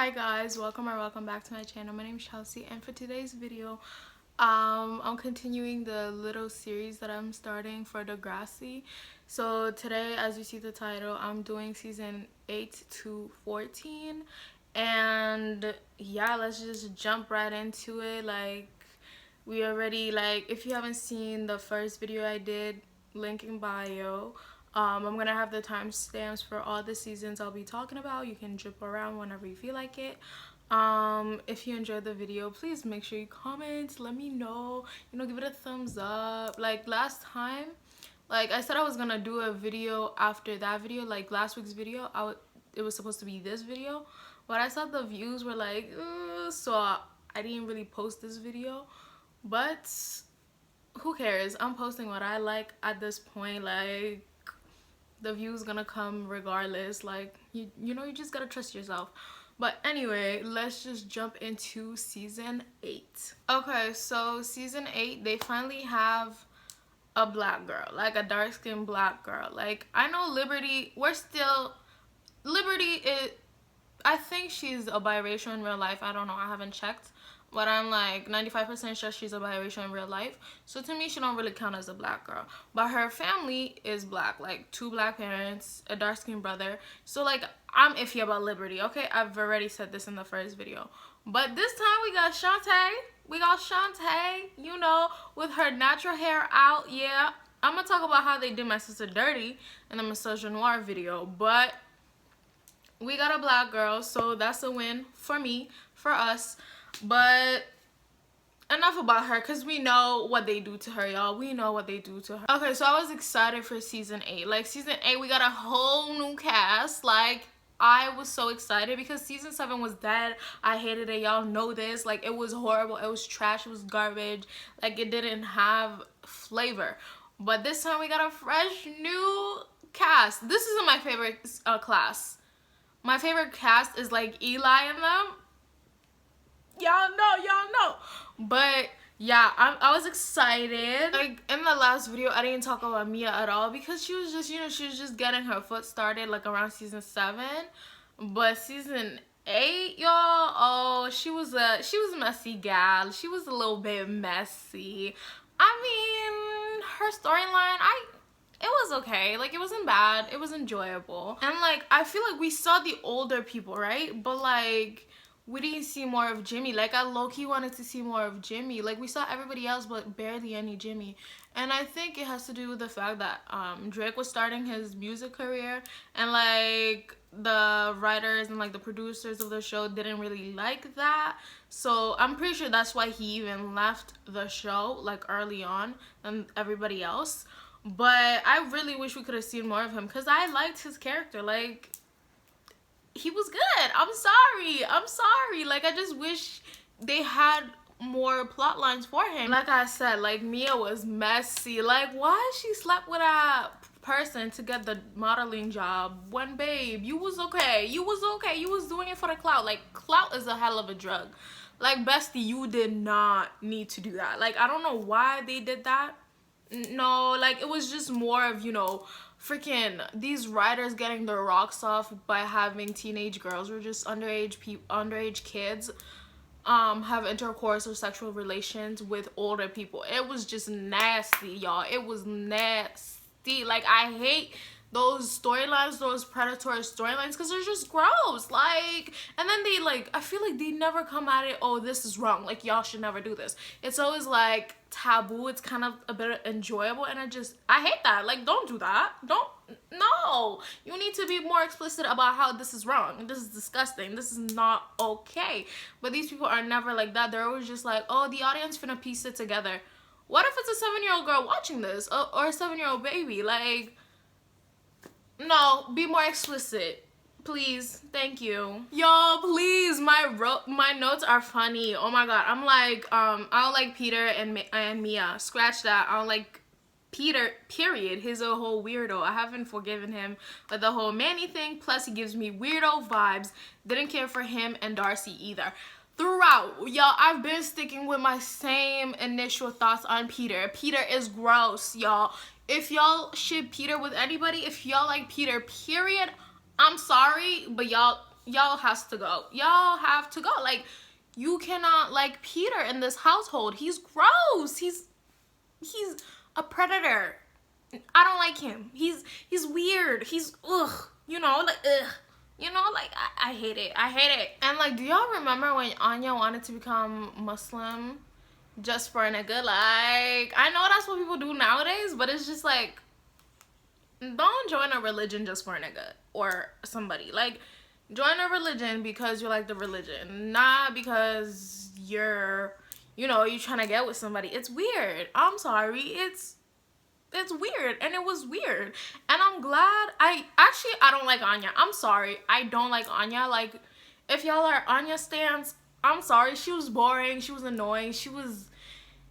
Hi guys, welcome back to my channel. My name is Chelsea, and for today's video I'm continuing the little series that I'm starting for Degrassi. So today, as you see the title, I'm doing season 8 to 14, and yeah, let's just jump right into it. We already, if you haven't seen the first video I did, link in bio. I'm gonna have the timestamps for all the seasons I'll be talking about. You can jump around whenever you feel like it. If you enjoyed the video, please make sure you comment, let me know, give it a thumbs up. Like last time, I said I was gonna do a video after that video, like last week's video. It was supposed to be this video, but I saw the views were like, so I didn't really post this video. But who cares? I'm posting what I like at this point. Like, the views gonna come regardless. Like, you just gotta trust yourself. But anyway, let's just jump into season 8. Okay, so season 8, they finally have a black girl, like a dark-skinned black girl. Like, I know Liberty is, I think she's a biracial in real life. I don't know, I haven't checked, but I'm like 95% sure she's a biracial in real life. So to me, she don't really count as a black girl. But her family is black, like 2 black parents, a dark-skinned brother. So like, I'm iffy about Liberty, okay? I've already said this in the first video. But this time we got Shantae. We got Shantae, with her natural hair out. Yeah, I'm gonna talk about how they did my sister dirty in the misogynoir video. But we got a black girl, so that's a win for me, for us. But enough about her, because we know what they do to her, y'all. We know what they do to her. Okay, so I was excited for season 8. Like, season 8, we got a whole new cast. Like, I was so excited because season 7 was dead. I hated it. Y'all know this. Like, it was horrible. It was trash. It was garbage. Like, it didn't have flavor. But this time, we got a fresh new cast. This isn't my favorite class. My favorite cast is, like, Eli and them. Y'all know. But yeah, I was excited. Like, in the last video, I didn't talk about Mia at all because she was just, she was just getting her foot started, like, around season 7. But season 8, y'all, oh, she was a messy gal. She was a little bit messy. I mean, her storyline, it was okay. Like, it wasn't bad. It was enjoyable. And, like, I feel like we saw the older people, right? But, like, we didn't see more of Jimmy. Like, I low-key wanted to see more of Jimmy. Like, we saw everybody else, but barely any Jimmy. And I think it has to do with the fact that Drake was starting his music career. And, like, the writers and, like, the producers of the show didn't really like that. So, I'm pretty sure that's why he even left the show, like, early on than everybody else. But I really wish we could have seen more of him because I liked his character. Like, he was good. I'm sorry. Like, I just wish they had more plot lines for him. Like I said, like, Mia was messy. Like, why she slept with a person to get the modeling job when, babe, you was okay. You was doing it for the clout. Like, clout is a hell of a drug. Like, bestie, you did not need to do that. Like, I don't know why they did that. No, like, it was just more of, freaking these writers getting their rocks off by having teenage girls or just underage kids have intercourse or sexual relations with older people. It was just nasty, y'all. It was nasty. Like, I hate those storylines, those predatory storylines, because they're just gross. Like, and then they, like, I feel like they never come at it, oh, this is wrong, like, y'all should never do this. It's always like taboo. It's kind of a bit enjoyable, and I hate that. Like, don't do that. No, you need to be more explicit about how this is wrong. This is disgusting. This is not okay. But these people are never like that. They're always just like, oh, the audience finna piece it together. What if it's a 7-year-old girl watching this, or a 7-year-old baby? Like, no, be more explicit, please. Thank you, y'all. Please, my notes are funny. Oh my god, I'm like, I don't like Peter and Mia. Scratch that. I don't like Peter, period. He's a whole weirdo. I haven't forgiven him for the whole Manny thing. Plus, he gives me weirdo vibes. Didn't care for him and Darcy either. Throughout, y'all, I've been sticking with my same initial thoughts on Peter. Peter is gross, y'all. If y'all ship Peter with anybody, if y'all like Peter, period, I'm sorry, but y'all y'all has to go. Y'all have to go. Like, you cannot like Peter in this household. He's gross. He's a predator. I don't like him. He's weird. He's ugh. You know, like ugh. You know, like I hate it. I hate it. And like, do y'all remember when Anya wanted to become Muslim just for a nigga? Like, I know that's what people do nowadays, but it's just like, don't join a religion just for a nigga or somebody. Like, join a religion because you like the religion, not because you're trying to get with somebody. It's weird. I'm sorry. It's weird, and it was weird. And I'm glad. I don't like Anya. I'm sorry. I don't like Anya. Like, if y'all are Anya stans, I'm sorry. She was boring. She was annoying. She was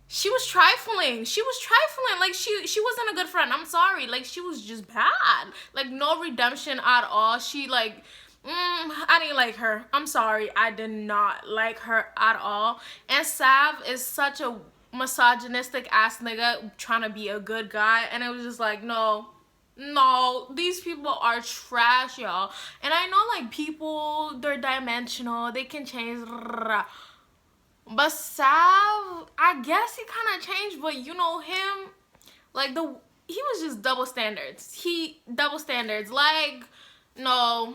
trifling. She was trifling. Like, she wasn't a good friend. I'm sorry. Like, she was just bad. Like, no redemption at all. She, like, I didn't like her. I'm sorry. I did not like her at all. And Sav is such a misogynistic ass nigga trying to be a good guy. And it was just like, no, these people are trash, y'all. And I know, like, people, they're dimensional. They can change. But Sav, I guess he kind of changed, but you know him, like, he was just double standards. Like, no,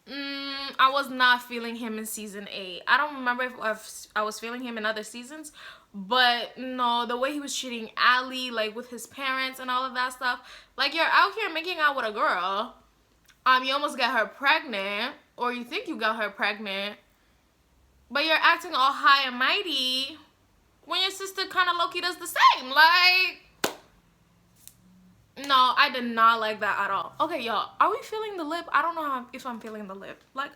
I was not feeling him in season 8. I don't remember if I was feeling him in other seasons, but no, the way he was treating Ali, like, with his parents and all of that stuff. Like, you're out here making out with a girl, you almost get her pregnant, or you think you got her pregnant, but you're acting all high and mighty when your sister kind of low-key does the same. Like, no, I did not like that at all. Okay, y'all, are we feeling the lip? I don't know if I'm feeling the lip. Like,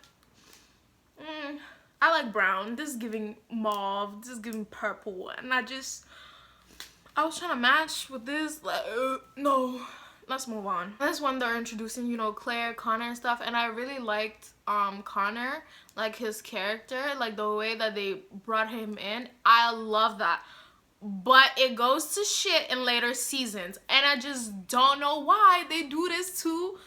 I like brown. This is giving mauve. This is giving purple. And I was trying to match with this. Like, no. Let's move on. This one, they're introducing, you know, Claire, Connor and stuff, and I really liked Connor, like, his character, like, the way that they brought him in. I love that. But it goes to shit in later seasons, and I just don't know why they do this to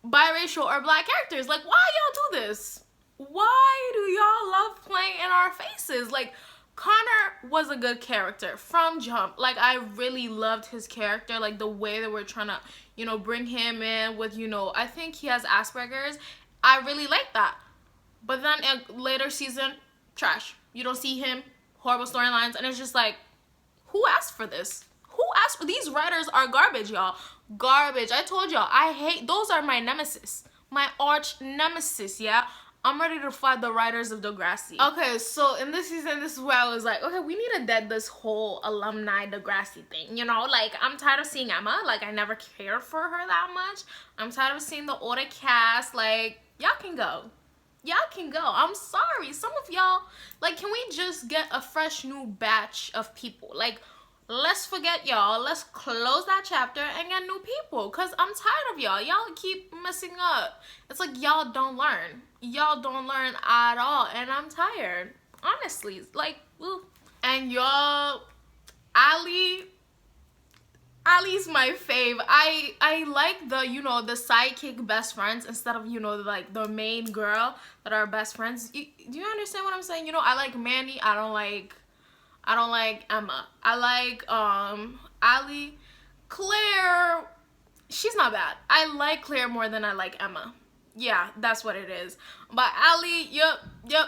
biracial or black characters. Like, why y'all do this? Why do y'all love playing in our faces? Like, Connor was a good character from jump. Like, I really loved his character, like, the way that we're trying to, you know, bring him in with, you know, I think he has Asperger's. I really like that. But then in later season, trash. You don't see him, horrible storylines, and it's just like, who asked for this? Who asked for these writers? Are garbage, y'all. Garbage. I told y'all, I hate, those are my nemesis. My arch nemesis, yeah? I'm ready to fight the writers of Degrassi. Okay, so in this season, this is where I was like, okay, we need to dead this whole alumni Degrassi thing, you know? Like, I'm tired of seeing Emma. Like, I never cared for her that much. I'm tired of seeing the older cast. Like, y'all can go. Y'all can go. I'm sorry. Some of y'all, like, can we just get a fresh new batch of people? Like, let's forget y'all. Let's close that chapter and get new people. Because I'm tired of y'all. Y'all keep messing up. It's like y'all don't learn. Y'all don't learn at all. And I'm tired. Honestly. Like, ooh. And y'all, Ali's my fave. I like the, you know, the sidekick best friends instead of, you know, like the main girl that are best friends. Do you understand what I'm saying? You know, I like Mandy. I don't like Emma. I like Ali. Claire, she's not bad. I like Claire more than I like Emma. Yeah, that's what it is. But Ali, yep,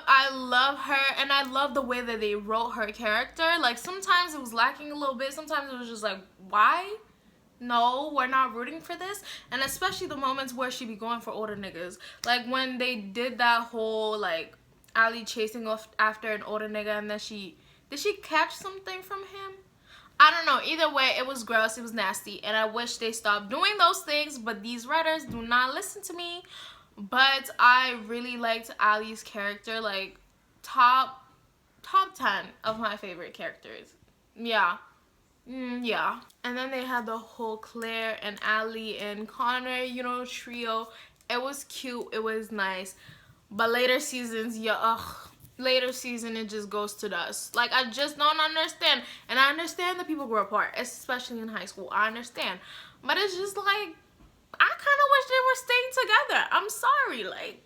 I love her, and I love the way that they wrote her character. Like, sometimes it was lacking a little bit. Sometimes it was just like, why? No, we're not rooting for this. And especially the moments where she be going for older niggas. Like, when they did that whole, like, Ali chasing off after an older nigga, and then did she catch something from him? I don't know. Either way, it was gross. It was nasty. And I wish they stopped doing those things. But these writers do not listen to me. But I really liked Ali's character. Like, top 10 of my favorite characters. Yeah. Yeah. And then they had the whole Claire and Ali and Connor, you know, trio. It was cute. It was nice. But later seasons, yeah, ugh. Later season, it just goes to dust. Like, I just don't understand. And I understand that people grow apart, especially in high school. I understand. But it's just like, I kind of wish they were staying together. I'm sorry. Like,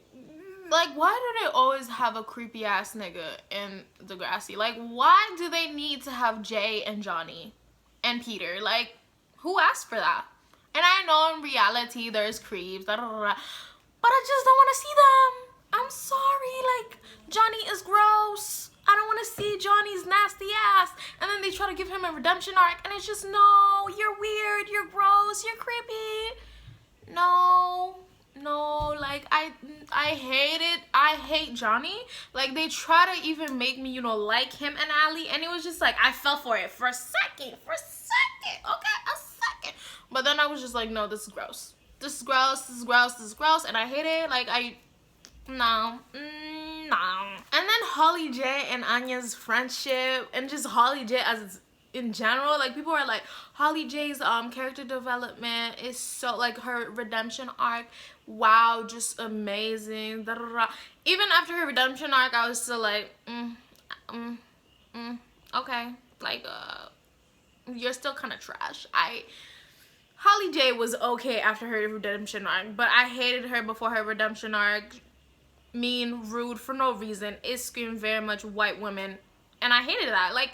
Like, why do they always have a creepy ass nigga in Degrassi? Like, why do they need to have Jay and Johnny and Peter? Like, who asked for that? And I know in reality there's creeps, da, da, da, da, but I just don't want to see them. I'm sorry. Like, Johnny is gross. I don't want to see Johnny's nasty ass. And then they try to give him a redemption arc, and it's just, no, you're weird, you're gross, you're creepy. No, like I hate it. I hate Johnny. Like, they try to even make me, you know, like him and Ali, and it was just like I fell for it for a second, okay, a second. But then I was just like, no, this is gross. This is gross, and I hate it. Like, no. And then Holly J and Anya's friendship, and just Holly J as in general, like, people are like, Holly J's character development is so, like, her redemption arc, wow, just amazing. Da, da, da. Even after her redemption arc, I was still like, okay, like, you're still kind of trash. Holly J was okay after her redemption arc, but I hated her before her redemption arc. Mean, rude, for no reason. It screamed very much white women, and I hated that. Like,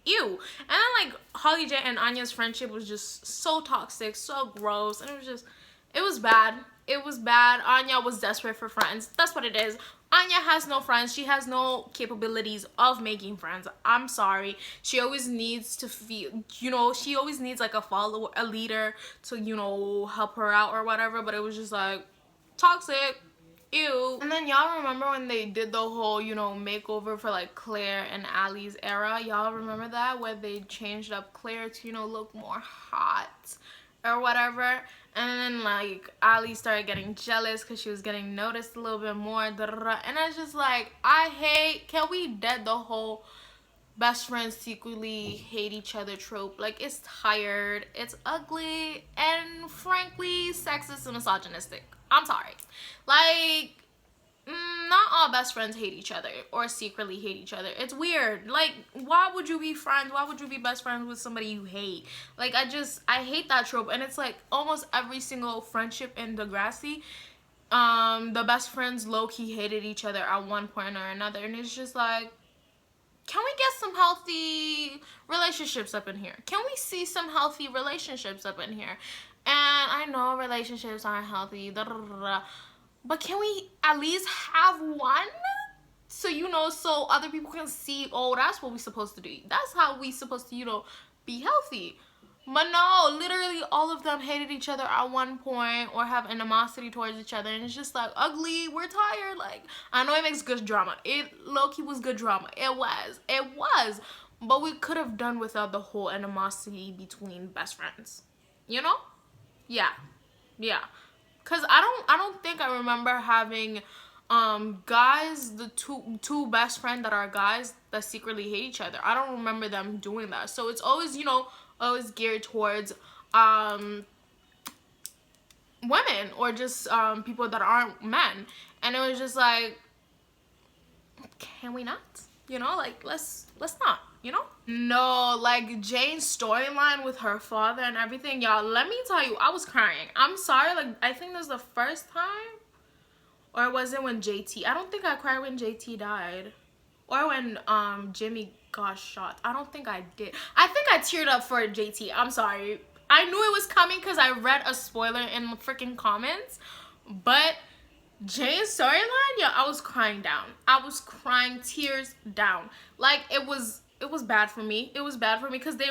ew. And then, like, Holly J and Anya's friendship was just so toxic, so gross, and it was bad. It was bad. Anya was desperate for friends. That's what it is. Anya has no friends. She has no capabilities of making friends. I'm sorry. She always needs to feel, you know, she always needs, like, a follower, a leader to, you know, help her out or whatever, but it was just, like, toxic. Ew. And then y'all remember when they did the whole, you know, makeover for, like, Claire and Ali's era? Y'all remember that? Where they changed up Claire to, you know, look more hot or whatever. And then, like, Ali started getting jealous because she was getting noticed a little bit more. Da, da, da. And it's just like, can we dead the whole best friends secretly hate each other trope? Like, it's tired, it's ugly, and frankly, sexist and misogynistic. I'm sorry. Like, not all best friends hate each other or secretly hate each other. It's weird. Like, why would you be friends? Why would you be best friends with somebody you hate? Like, I hate that trope. And it's like almost every single friendship in Degrassi, the best friends low-key hated each other at one point or another. And it's just like, can we get some healthy relationships up in here? Can we see some healthy relationships up in here? And I know relationships aren't healthy, da, da, da, da, but can we at least have one? So, you know, so other people can see, oh, that's what we're supposed to do. That's how we're supposed to, you know, be healthy. But no, literally all of them hated each other at one point or have animosity towards each other. And it's just like, ugly, we're tired. Like, I know it makes good drama. It low-key was good drama. It was. But we could have done without the whole animosity between best friends. You know? Yeah. Cause I don't think I remember having guys, the two best friends that are guys that secretly hate each other. I don't remember them doing that. So it's always, you know, always geared towards women or just people that aren't men. And it was just like, can we not? You know, like, let's not, you know? No, like, Jane's storyline with her father and everything, y'all, let me tell you, I was crying. I'm sorry, like, I think this was the first time, or was it when JT? I don't think I cried when JT died, or when Jimmy got shot. I don't think I did. I think I teared up for JT. I'm sorry. I knew it was coming because I read a spoiler in the freaking comments, but Jane's storyline, yeah, I was crying down. I was crying tears down. Like, it was bad for me. It was bad for me because they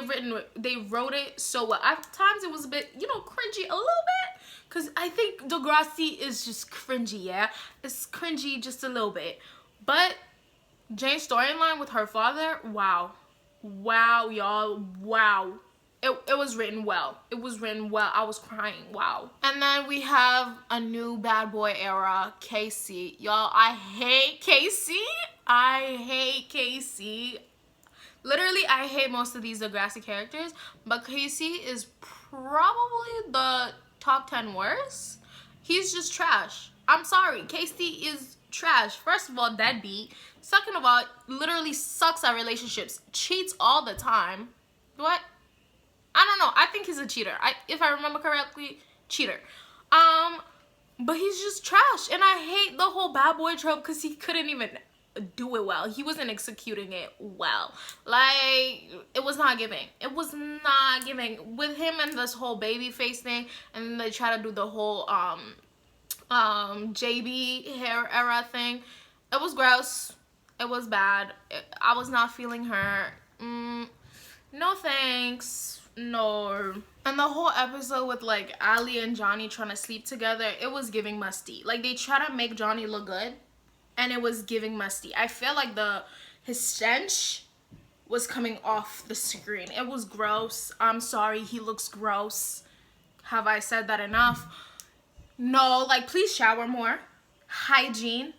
wrote it so well. At times it was a bit, you know, cringy a little bit, because I think Degrassi is just cringy. Yeah, it's cringy just a little bit. But Jane's storyline with her father, wow, y'all, wow. It was written well. It was written well. I was crying. Wow. And then we have a new bad boy era, Casey. Y'all, I hate Casey. Literally, I hate most of these Degrassi characters, but Casey is probably the top 10 worst. He's just trash. I'm sorry. Casey is trash. First of all, deadbeat. Second of all, literally sucks at relationships. Cheats all the time. What? I don't know. I think he's a cheater. If I remember correctly, cheater. but he's just trash. And I hate the whole bad boy trope because he couldn't even do it well. He wasn't executing it well. Like, it was not giving. It was not giving. With him and this whole baby face thing, and then they try to do the whole JB hair era thing. It was gross. It was bad. I was not feeling her. No thanks. No. And the whole episode with like Ali and Johnny trying to sleep together, it was giving musty. Like, they try to make Johnny look good, and it was giving musty. I feel like his stench was coming off the screen. It was gross. I'm sorry, he looks gross. Have I said that enough? No, like, please shower more. Hygiene.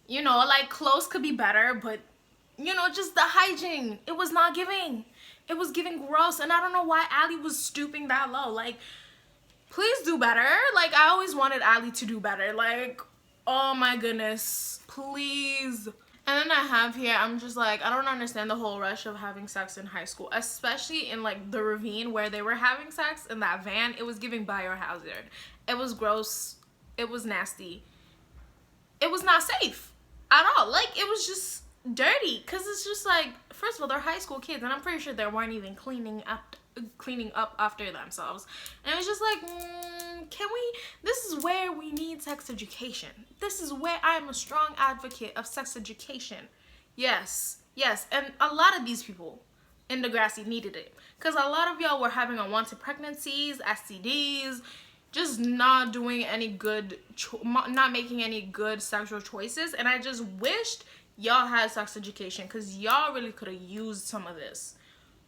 You know, like, clothes could be better, but, you know, just the hygiene. It was not giving. It was giving gross, and I don't know why Ali was stooping that low. Like, please do better. Like, I always wanted Ali to do better. Like, oh my goodness, please. And then I have here, I'm just like, I don't understand the whole rush of having sex in high school, especially in like the ravine where they were having sex in that van. It was giving biohazard. It was gross. It was nasty. It was not safe at all. Like, it was just dirty, because it's just like, first of all, they're high school kids, and I'm pretty sure they weren't even cleaning up after themselves. And it was just like, this is where we need sex education. This is where I am a strong advocate of sex education. Yes, and a lot of these people in Degrassi needed it, because a lot of y'all were having unwanted pregnancies, STDs, just not doing any good, not making any good sexual choices. And I just wished y'all had sex education, because y'all really could have used some of this.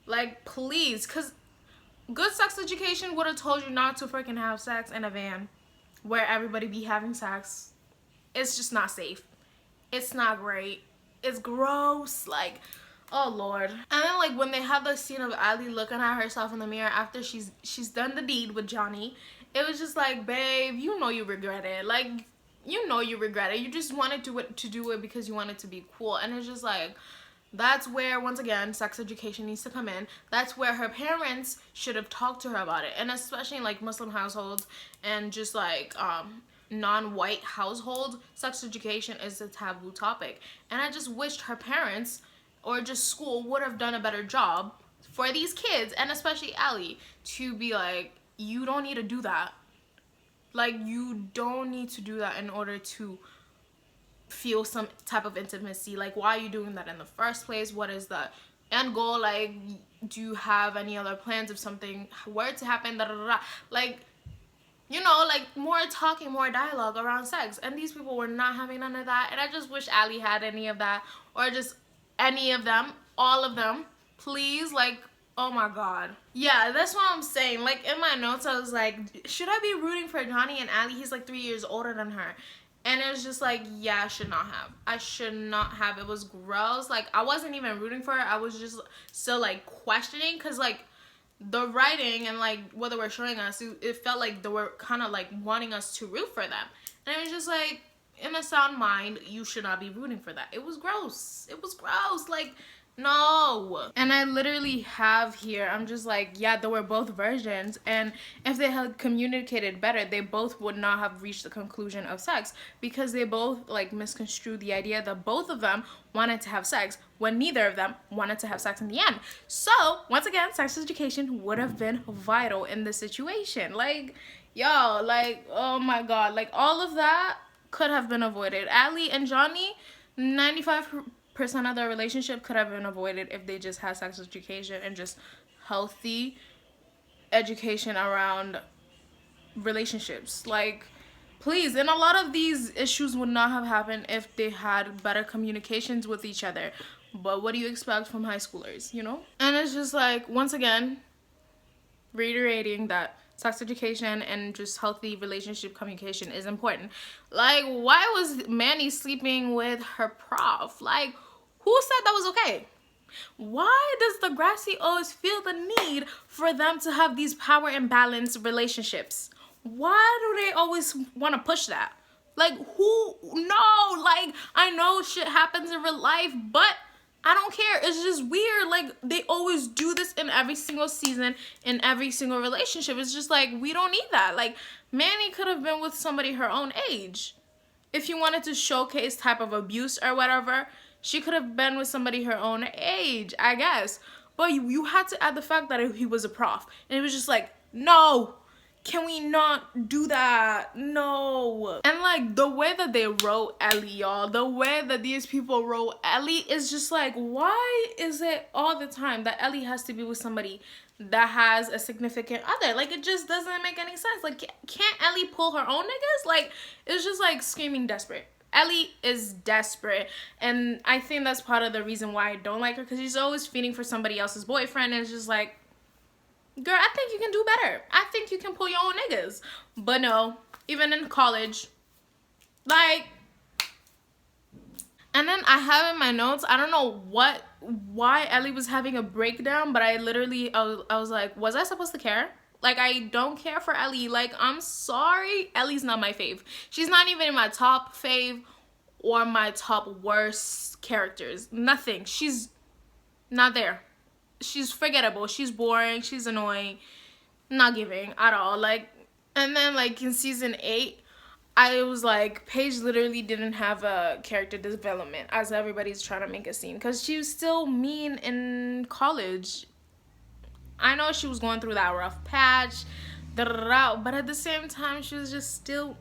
Like, please, because good sex education would have told you not to freaking have sex in a van where everybody be having sex. It's just not safe. It's not great. It's gross. Like, oh Lord. And then like when they had the scene of Ali looking at herself in the mirror after she's done the deed with Johnny, it was just like, babe, you know you regret it. Like, you know you regret it. You just wanted to do it because you wanted to be cool. And it's just like, that's where, once again, sex education needs to come in. That's where her parents should have talked to her about it. And especially in like Muslim households and just like non-white households, sex education is a taboo topic. And I just wished her parents or just school would have done a better job for these kids, and especially Ali, to be like, you don't need to do that. Like, you don't need to do that in order to feel some type of intimacy. Like, why are you doing that in the first place? What is the end goal? Like, do you have any other plans if something were to happen? Da, da, da, da. Like, you know, like, more talking, more dialogue around sex. And these people were not having none of that. And I just wish Ali had any of that, or just any of them, all of them, please. Like, oh my God. Yeah, that's what I'm saying. Like, in my notes, I was like, should I be rooting for Johnny and Ali? He's like 3 years older than her. And it was just like, yeah, I should not have. I should not have. It was gross. Like, I wasn't even rooting for her. I was just still like questioning, because like the writing and like what they were showing us, it felt like they were kind of like wanting us to root for them. And it was just like, in a sound mind, you should not be rooting for that. It was gross. It was gross. Like, no. And I literally have here, I'm just like, yeah, there were both versions, and if they had communicated better, they both would not have reached the conclusion of sex, because they both like misconstrued the idea that both of them wanted to have sex when neither of them wanted to have sex in the end. So once again, sex education would have been vital in this situation. Like, yo, like, oh my God, like, all of that could have been avoided. Ali and Johnny, 95% of their relationship could have been avoided if they just had sex education and just healthy education around relationships. Like, please. And a lot of these issues would not have happened if they had better communications with each other. But what do you expect from high schoolers, you know? And it's just like, once again, reiterating that sex education and just healthy relationship communication is important. Like, why was Manny sleeping with her prof? Like, who said that was okay? Why does Degrassi always feel the need for them to have these power imbalance relationships? Why do they always want to push that? Like, who? No, like, I know shit happens in real life, but I don't care. It's just weird. Like, they always do this in every single season, in every single relationship. It's just like, we don't need that. Like, Manny could have been with somebody her own age. If you wanted to showcase type of abuse or whatever, she could have been with somebody her own age, I guess. But you had to add the fact that he was a prof. And it was just like, no, can we not do that? No. And like the way that they wrote Ellie, y'all, the way that these people wrote Ellie is just like, why is it all the time that Ellie has to be with somebody that has a significant other? Like, it just doesn't make any sense. Like, can't Ellie pull her own niggas? Like, it's just like screaming desperate. Ellie is desperate, and I think that's part of the reason why I don't like her, because she's always feeding for somebody else's boyfriend, and it's just like, girl, I think you can do better. I think you can pull your own niggas. But no, even in college, like. And then I have in my notes, I don't know why Ellie was having a breakdown, but I was like, was I supposed to care? Like, I don't care for Ellie. Like, I'm sorry, Ellie's not my fave. She's not even in my top fave or my top worst characters. Nothing. She's not there. She's forgettable. She's boring. She's annoying. Not giving at all. Like, and then like in season 8, I was like, Paige literally didn't have a character development, as everybody's trying to make a scene, because she was still mean in college. I know she was going through that rough patch, but at the same time, she was just still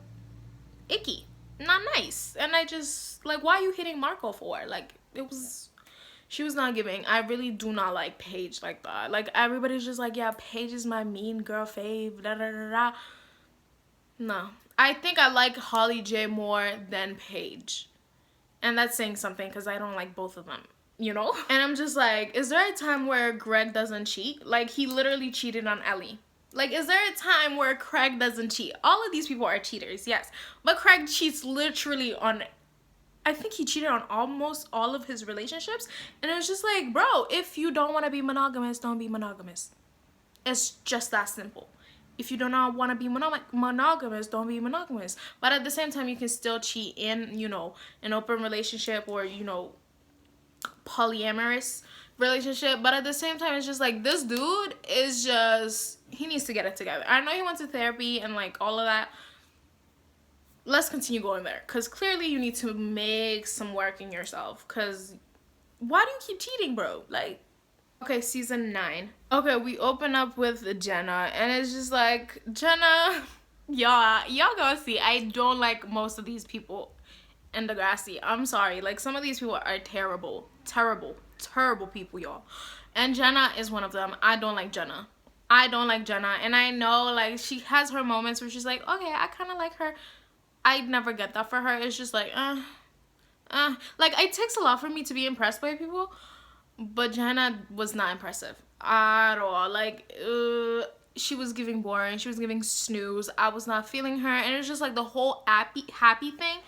icky, not nice. And I just, like, why are you hitting Marco for? Like, she was not giving. I really do not like Paige like that. Like, everybody's just like, yeah, Paige is my mean girl fave, da da da da. No. I think I like Holly J more than Paige. And that's saying something, because I don't like both of them, you know? And I'm just like, is there a time where Greg doesn't cheat? Like, he literally cheated on Ellie. Like, is there a time where Craig doesn't cheat? All of these people are cheaters, yes. But Craig cheats literally on, I think he cheated on almost all of his relationships. And it was just like, bro, if you don't want to be monogamous, don't be monogamous. It's just that simple. If you do not want to be monogamous, don't be monogamous. But at the same time, you can still cheat in, you know, an open relationship or, you know, polyamorous relationship. But at the same time, it's just like, this dude is just, he needs to get it together. I know he went to therapy and like all of that. Let's continue going there, because clearly you need to make some work in yourself. Because why do you keep cheating, bro? Like, okay, season 9. Okay, we open up with Jenna, and it's just like, Jenna, y'all gonna see, I don't like most of these people in Degrassi. I'm sorry, like, some of these people are terrible people, y'all. And Jenna is one of them. I don't like Jenna. And I know, like, she has her moments where she's like, okay, I kind of like her. I never get that for her. It's just like, like, it takes a lot for me to be impressed by people. But Jenna was not impressive at all. Like, she was giving boring. She was giving snooze. I was not feeling her. And it's just like the whole happy thing,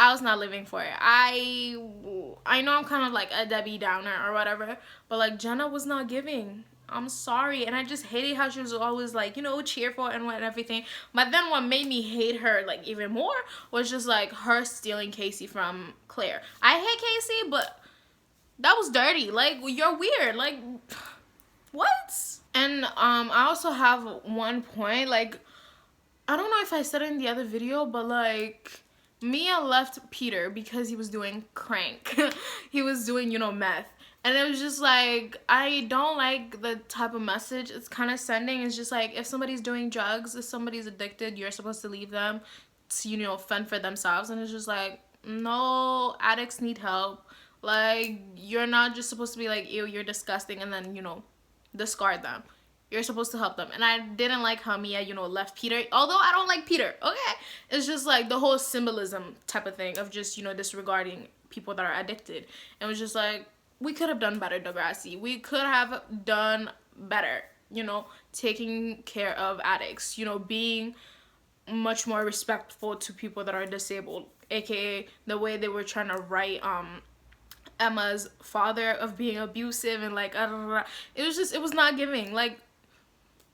I was not living for it. I know I'm kind of like a Debbie Downer or whatever, but like Jenna was not giving. I'm sorry. And I just hated how she was always like, you know, cheerful and everything. But then what made me hate her like even more was just like her stealing Casey from Claire. I hate Casey, but that was dirty. Like, you're weird. Like, what? And I also have one point. Like, I don't know if I said it in the other video, but like, Mia left Peter because he was doing crank. He was doing, you know, meth. And it was just like, I don't like the type of message it's kind of sending. It's just like, if somebody's doing drugs, if somebody's addicted, you're supposed to leave them to, you know, fend for themselves. And it's just like, no, addicts need help. Like, you're not just supposed to be like, ew, you're disgusting, and then, you know, discard them. You're supposed to help them. And I didn't like how Mia, you know, left Peter. Although I don't like Peter, okay? It's just like the whole symbolism type of thing of just, you know, disregarding people that are addicted. And it was just like, we could have done better, Degrassi. We could have done better, you know, taking care of addicts, you know, being much more respectful to people that are disabled, aka the way they were trying to write Emma's father of being abusive and like it was not giving. Like,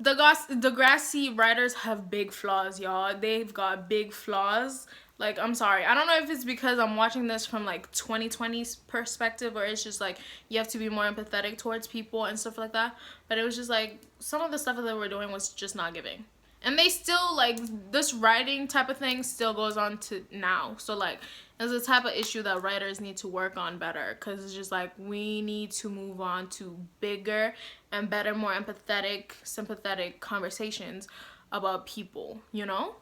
the Degrassi writers have big flaws, y'all. They've got big flaws. Like, I'm sorry. I don't know if it's because I'm watching this from like 2020's perspective, or it's just like you have to be more empathetic towards people and stuff like that. But it was just like some of the stuff that they were doing was just not giving. And they still, like, this writing type of thing still goes on to now. So, like, it's a type of issue that writers need to work on better, because it's just like we need to move on to bigger and better, more empathetic, sympathetic conversations about people, you know?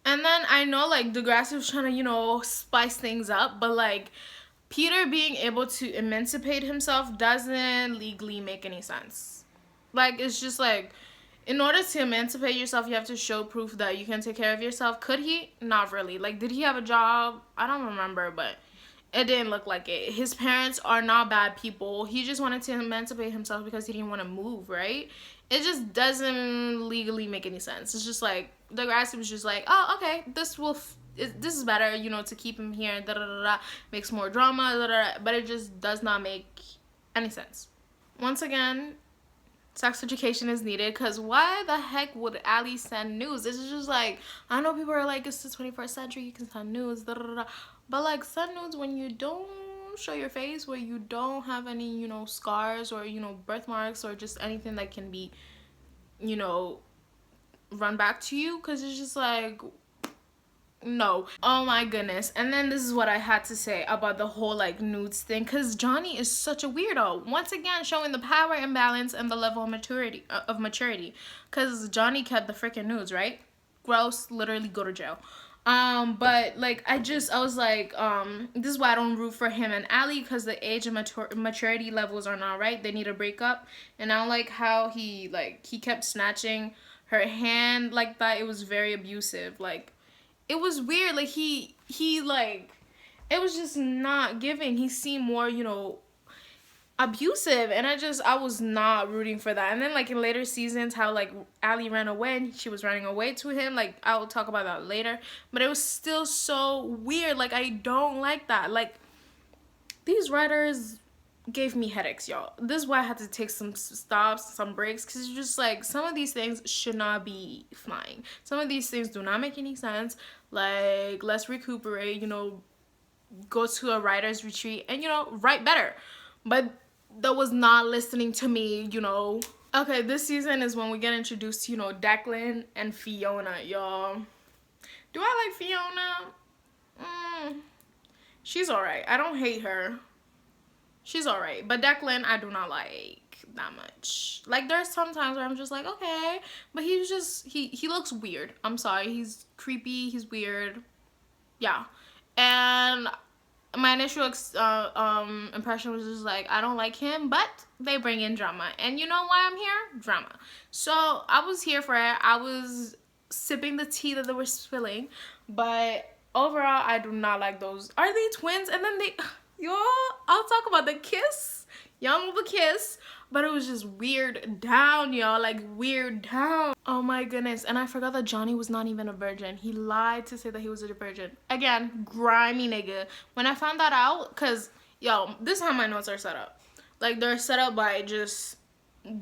And then I know, like, Degrassi was trying to, you know, spice things up, but, like, Peter being able to emancipate himself doesn't legally make any sense. Like, it's just like, in order to emancipate yourself, you have to show proof that you can take care of yourself. Could he? Not really. Like, did he have a job? I don't remember, but it didn't look like it. His parents are not bad people. He just wanted to emancipate himself because he didn't want to move, right? It just doesn't legally make any sense. It's just like, Degrassi was just like, oh, okay, this is better, you know, to keep him here, da da da da, makes more drama, da da da, but it just does not make any sense. Once again, sex education is needed, because why the heck would Ali send news? It's just like, I know people are like, it's the 21st century, you can send news, da da da, but like, send news when you don't show your face, where you don't have any, you know, scars or, you know, birthmarks or just anything that can be, you know, run back to you, because it's just like, no. Oh my goodness. And then this is what I had to say about the whole like nudes thing, because Johnny is such a weirdo, once again showing the power imbalance and the level of maturity, because Johnny kept the freaking nudes, right? Gross, literally go to jail. But like, I was like, this is why I don't root for him and Ali, because the age and maturity levels are not right. They need to break up. And I don't like how he kept snatching her hand like that. It was very abusive. Like, it was weird. Like, he like, it was just not giving. He seemed more, you know, abusive, and I was not rooting for that. And then like in later seasons, how like Ali ran away and she was running away to him, like I will talk about that later, but it was still so weird. Like, I don't like that. Like, these writers gave me headaches, y'all. This is why I had to take some stops, some breaks, because it's just like, some of these things should not be flying. Some of these things do not make any sense. Like, let's recuperate, you know, go to a writer's retreat and, you know, write better. But that was not listening to me, you know. Okay, this season is when we get introduced to, you know, Declan and Fiona, y'all. Do I like Fiona? She's alright. I don't hate her. She's alright. But Declan, I do not like that much. Like, there's some times where I'm just like, okay. But he's just, he looks weird. I'm sorry. He's creepy. He's weird. Yeah. And my initial impression was just like, I don't like him, but they bring in drama. And you know why I'm here? Drama. So I was here for it. I was sipping the tea that they were spilling. But overall, I do not like those. Are they twins? And then y'all, I'll talk about the kiss. Young with a kiss. But it was just weird down, y'all. Like, weird down. Oh my goodness. And I forgot that Johnny was not even a virgin. He lied to say that he was a virgin. Again, grimy nigga. When I found that out, because, yo, this is how my notes are set up. Like, they're set up by just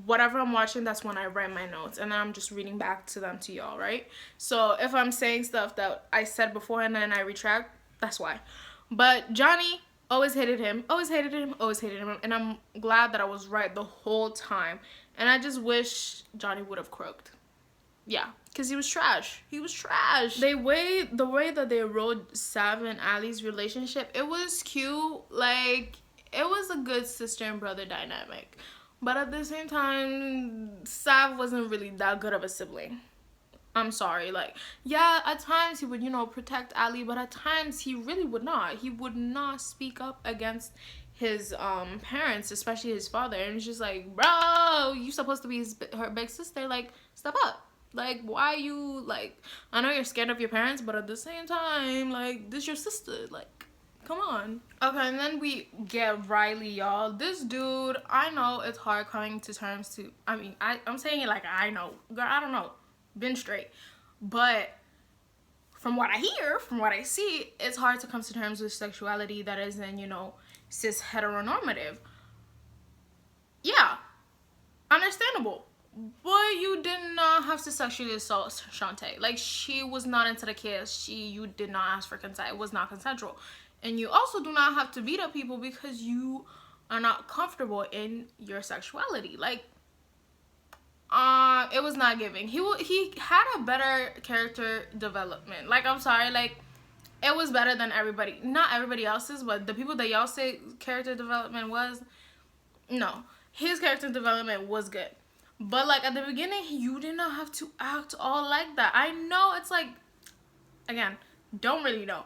whatever I'm watching, that's when I write my notes. And then I'm just reading back to them to y'all, right? So if I'm saying stuff that I said before and then I retract, that's why. But Johnny, always hated him, always hated him, always hated him. And I'm glad that I was right the whole time. And I just wish Johnny would have croaked. Yeah, because he was trash. He was trash. The way that they wrote Sav and Ali's relationship, it was cute. Like, it was a good sister and brother dynamic. But at the same time, Sav wasn't really that good of a sibling. I'm sorry. Like, yeah, at times he would, you know, protect Ali, but at times he really would not. He would not speak up against his parents, especially his father. And it's just like, bro, you supposed to be her big sister. Like, step up. Like, why you, like, I know you're scared of your parents, but at the same time, like, this your sister. Like, come on. Okay, and then we get Riley, y'all. This dude, I know it's hard coming to terms to, I mean, I'm saying it like I know. Girl, I don't know. Been straight. But from what I hear, from what I see, it's hard to come to terms with sexuality that isn't, you know, cis heteronormative. Yeah. Understandable. But you did not have to sexually assault Shantae. Like, she was not into the kiss. You did not ask for consent. It was not consensual. And you also do not have to beat up people because you are not comfortable in your sexuality. Like, It was not giving. He had a better character development. Like, I'm sorry, like, it was better than everybody, not everybody else's, but the people that y'all say character development was, no, his character development was good. But like at the beginning, you did not have to act all like that. I know it's like, again, don't really know,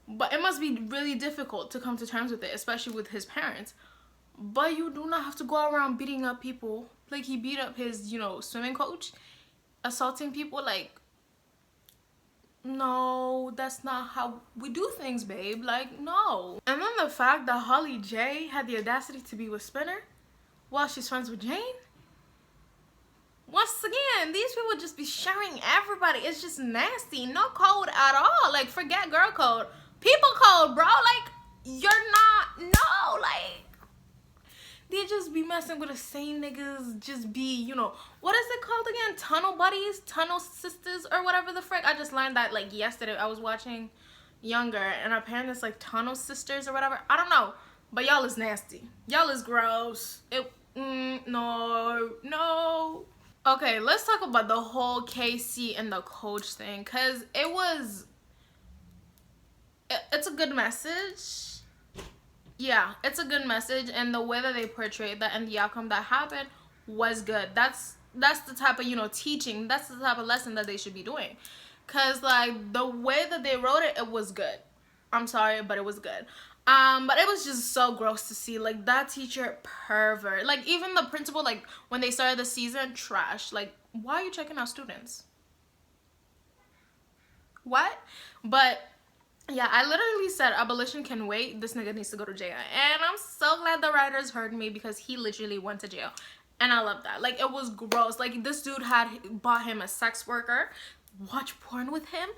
but it must be really difficult to come to terms with it, especially with his parents. But you do not have to go around beating up people. Like, he beat up his, swimming coach, assaulting people. Like, no, that's not how we do things, babe. Like, no. And then the fact that Holly J had the audacity to be with Spinner while she's friends with Jane. Once again, these people just be sharing everybody. It's just nasty. No code at all. Like, forget girl code. People code, bro. Like, you're not, no, like, they just be messing with the same niggas, just be, what is it called again? Tunnel buddies? Tunnel sisters? Or whatever the frick. I just learned that, like, yesterday. I was watching Younger, and apparently it's, like, tunnel sisters or whatever. I don't know. But y'all is nasty. Y'all is gross. No. Okay, let's talk about the whole KC and the coach thing. Because it's a good message. Yeah, it's a good message, and the way that they portrayed that and the outcome that happened was good. That's the type of, teaching, that's the type of lesson that they should be doing. Because, like, the way that they wrote it, it was good. I'm sorry, but it was good. But it was just so gross to see, like, that teacher pervert. Like, even the principal, like, when they started the season, trash. Like, why are you checking out students? What? But yeah, I literally said abolition can wait. This nigga needs to go to jail. And I'm so glad the writers heard me, because he literally went to jail. And I love that. Like, it was gross. Like, this dude bought him a sex worker, watch porn with him,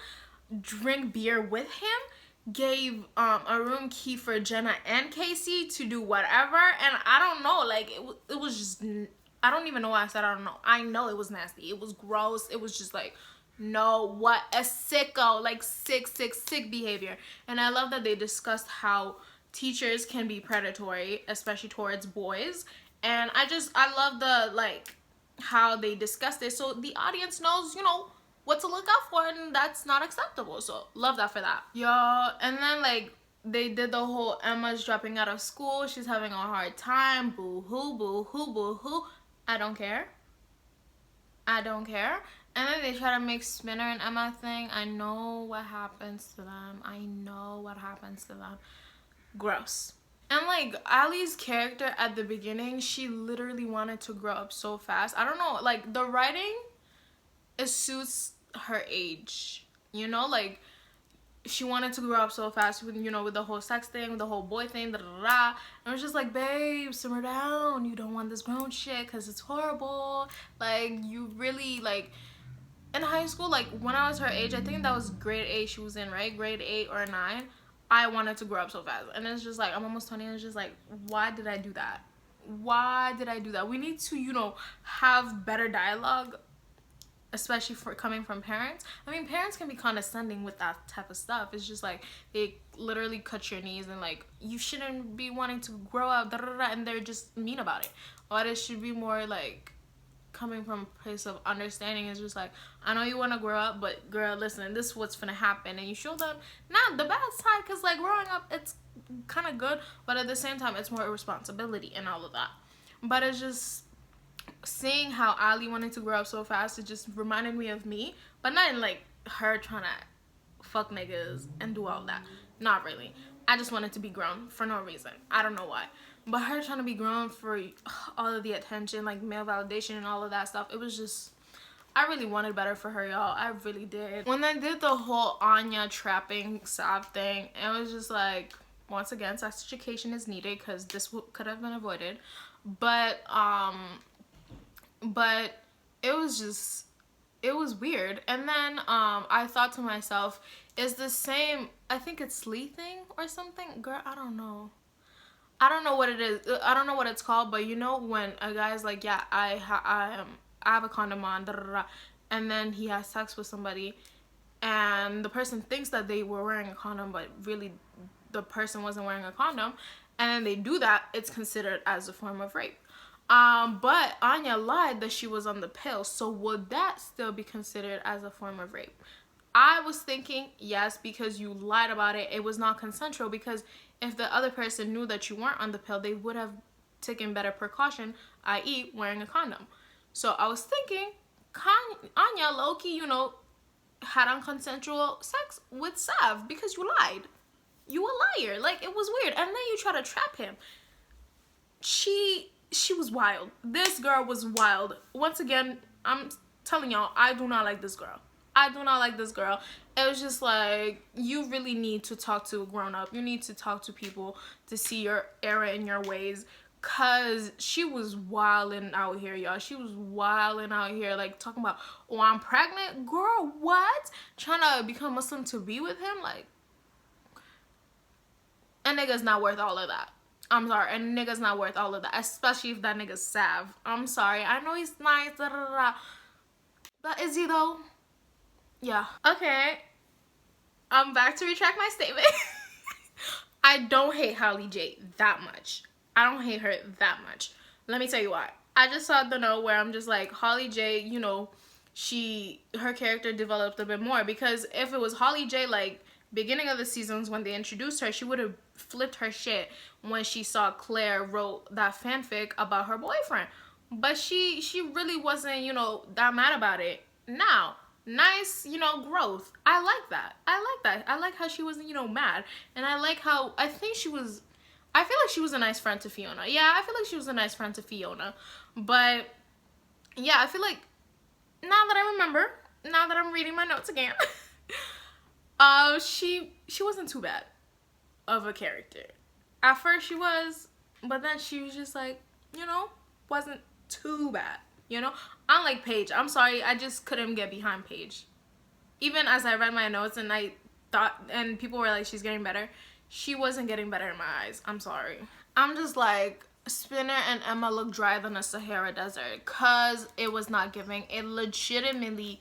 drink beer with him, gave a room key for Jenna and Casey to do whatever. And I don't know. Like, it was just, I don't even know why I said I don't know. I know it was nasty. It was gross. It was just like, no, what a sicko, like sick behavior. And I love that they discussed how teachers can be predatory, especially towards boys. And I love the, like, how they discussed it, so the audience knows, what to look out for, and that's not acceptable. So love that for that, y'all. And then, like, they did the whole Emma's dropping out of school, she's having a hard time, boo-hoo, boo-hoo, boo-hoo. I don't care. And then they try to make Spinner and Emma thing. I know what happens to them. Gross. And, like, Ali's character at the beginning, she literally wanted to grow up so fast. I don't know, like, the writing, it suits her age. Like, she wanted to grow up so fast with, with the whole sex thing, with the whole boy thing, da-da-da-da. And I was just like, babe, simmer down. You don't want this grown shit because it's horrible. Like, you really, like, in high school, like, when I was her age, I think that was grade 8 she was in, right? Grade 8 or 9. I wanted to grow up so fast. And it's just like, I'm almost 20, and it's just like, why did I do that? We need to, have better dialogue, especially for coming from parents. I mean, parents can be condescending with that type of stuff. It's just like, they literally cut your knees and, like, you shouldn't be wanting to grow up, da-da-da-da, and they're just mean about it. But it should be more, like, coming from a place of understanding. Is just like, I know you want to grow up, but girl, listen, this is what's gonna happen, and you show them not the bad side, because, like, growing up, it's kind of good, but at the same time, it's more responsibility and all of that. But it's just seeing how Ali wanted to grow up so fast, it just reminded me of me, but not in, like, her trying to fuck niggas and do all that. Not really. I just wanted to be grown for no reason. I don't know why. But her trying to be grown for all of the attention, like male validation and all of that stuff, it was just, I really wanted better for her, y'all. I really did. When they did the whole Anya trapping Sav thing, it was just like, once again, sex education is needed, because this could have been avoided. But it was just, it was weird. And then I thought to myself, is the same, I think it's Lee thing or something? Girl, I don't know what it is. I don't know what it's called, but when a guy's like, yeah, I have a condom on, da, da, da, and then he has sex with somebody, and the person thinks that they were wearing a condom, but really the person wasn't wearing a condom, and then they do that, it's considered as a form of rape. But Anya lied that she was on the pill. So would that still be considered as a form of rape? I was thinking yes, because you lied about it. It was not consensual, because if the other person knew that you weren't on the pill, they would have taken better precaution, i.e. wearing a condom. So I was thinking Anya low-key, had unconsensual sex with Sav because you lied. You a liar. Like, it was weird. And then you try to trap him. She was wild. This girl was wild. Once again, I'm telling y'all, I do not like this girl. I do not like this girl. It was just like, you really need to talk to a grown up. You need to talk to people to see your error in your ways. Cause she was wilding out here, y'all. She was wilding out here, like talking about, oh, I'm pregnant, girl. What? Trying to become Muslim to be with him, like. A nigga's not worth all of that. I'm sorry, a nigga's not worth all of that, especially if that nigga's Sav. I'm sorry. I know he's nice, da da da. But is he though? Yeah. Okay. I'm back to retract my statement. I don't hate Holly J that much. I don't hate her that much. Let me tell you why. I just saw the note where I'm just like, Holly J, her character developed a bit more, because if it was Holly J, like, beginning of the seasons when they introduced her, she would have flipped her shit when she saw Claire wrote that fanfic about her boyfriend. But she really wasn't, that mad about it. Now, nice, growth. I like that. I like how she wasn't, mad. And I like how, I feel like she was a nice friend to Fiona. Yeah, I feel like she was a nice friend to Fiona. But, yeah, I feel like, now that I remember, now that I'm reading my notes again, she wasn't too bad of a character. At first she was, but then she was just like, wasn't too bad, Unlike Paige. I'm sorry, I just couldn't get behind Paige. Even as I read my notes and I thought, and people were like, she's getting better, she wasn't getting better in my eyes. I'm sorry. I'm just like, Spinner and Emma look drier than a Sahara desert, because it was not giving. It legitimately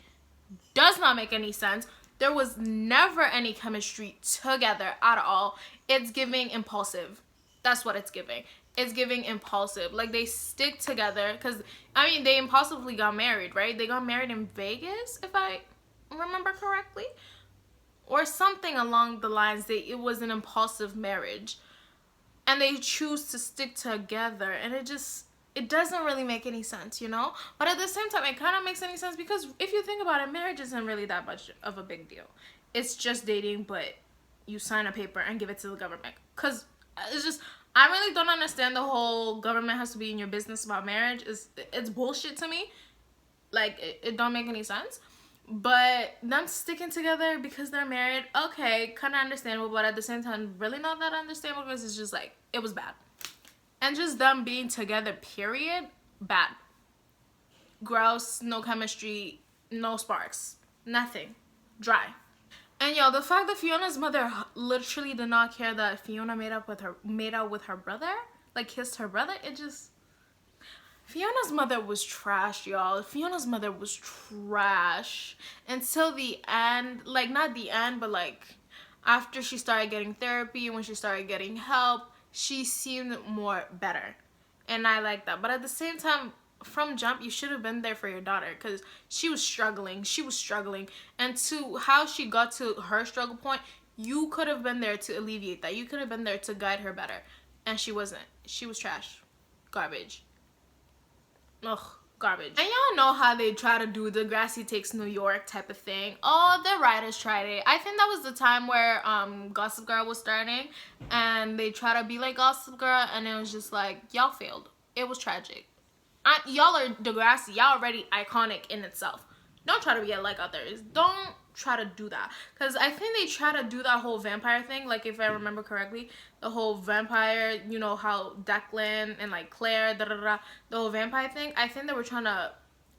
does not make any sense. There was never any chemistry together at all. It's giving impulsive. That's what it's giving. It's giving impulsive. Like, they stick together because, they impulsively got married, right? They got married in Vegas, if I remember correctly. Or something along the lines. It was an impulsive marriage. And they choose to stick together. And it doesn't really make any sense, But at the same time, it kind of makes any sense, because if you think about it, marriage isn't really that much of a big deal. It's just dating, but you sign a paper and give it to the government. Because it's just, I really don't understand the whole government has to be in your business about marriage. It's bullshit to me. Like, it don't make any sense. But them sticking together because they're married, okay, kind of understandable. But at the same time, really not that understandable, because it's just like, it was bad. And just them being together, period, bad. Gross, no chemistry, no sparks, nothing. Dry. And yo, the fact that Fiona's mother literally did not care that Fiona made out with her brother, like kissed her brother, Fiona's mother was trash, y'all. Fiona's mother was trash until the end. Like, not the end, but like after she started getting therapy, when she started getting help, she seemed more better, and I like that. But at the same time, from jump, you should have been there for your daughter, because she was struggling, and to how she got to her struggle point, you could have been there to alleviate that. You could have been there to guide her better, and she wasn't. She was trash. Garbage. Ugh, garbage. And y'all know how they try to do the Degrassi Takes New York type of thing. Oh, the writers tried it. I think that was the time where Gossip Girl was starting, and they try to be like Gossip Girl, and it was just like, y'all failed. It was tragic. Y'all are Degrassi. Y'all already iconic in itself. Don't try to be like others. Don't try to do that, because I think they try to do that whole vampire thing, like, if I remember correctly, the whole vampire, how Declan and like Claire, the whole vampire thing. I think they were trying to,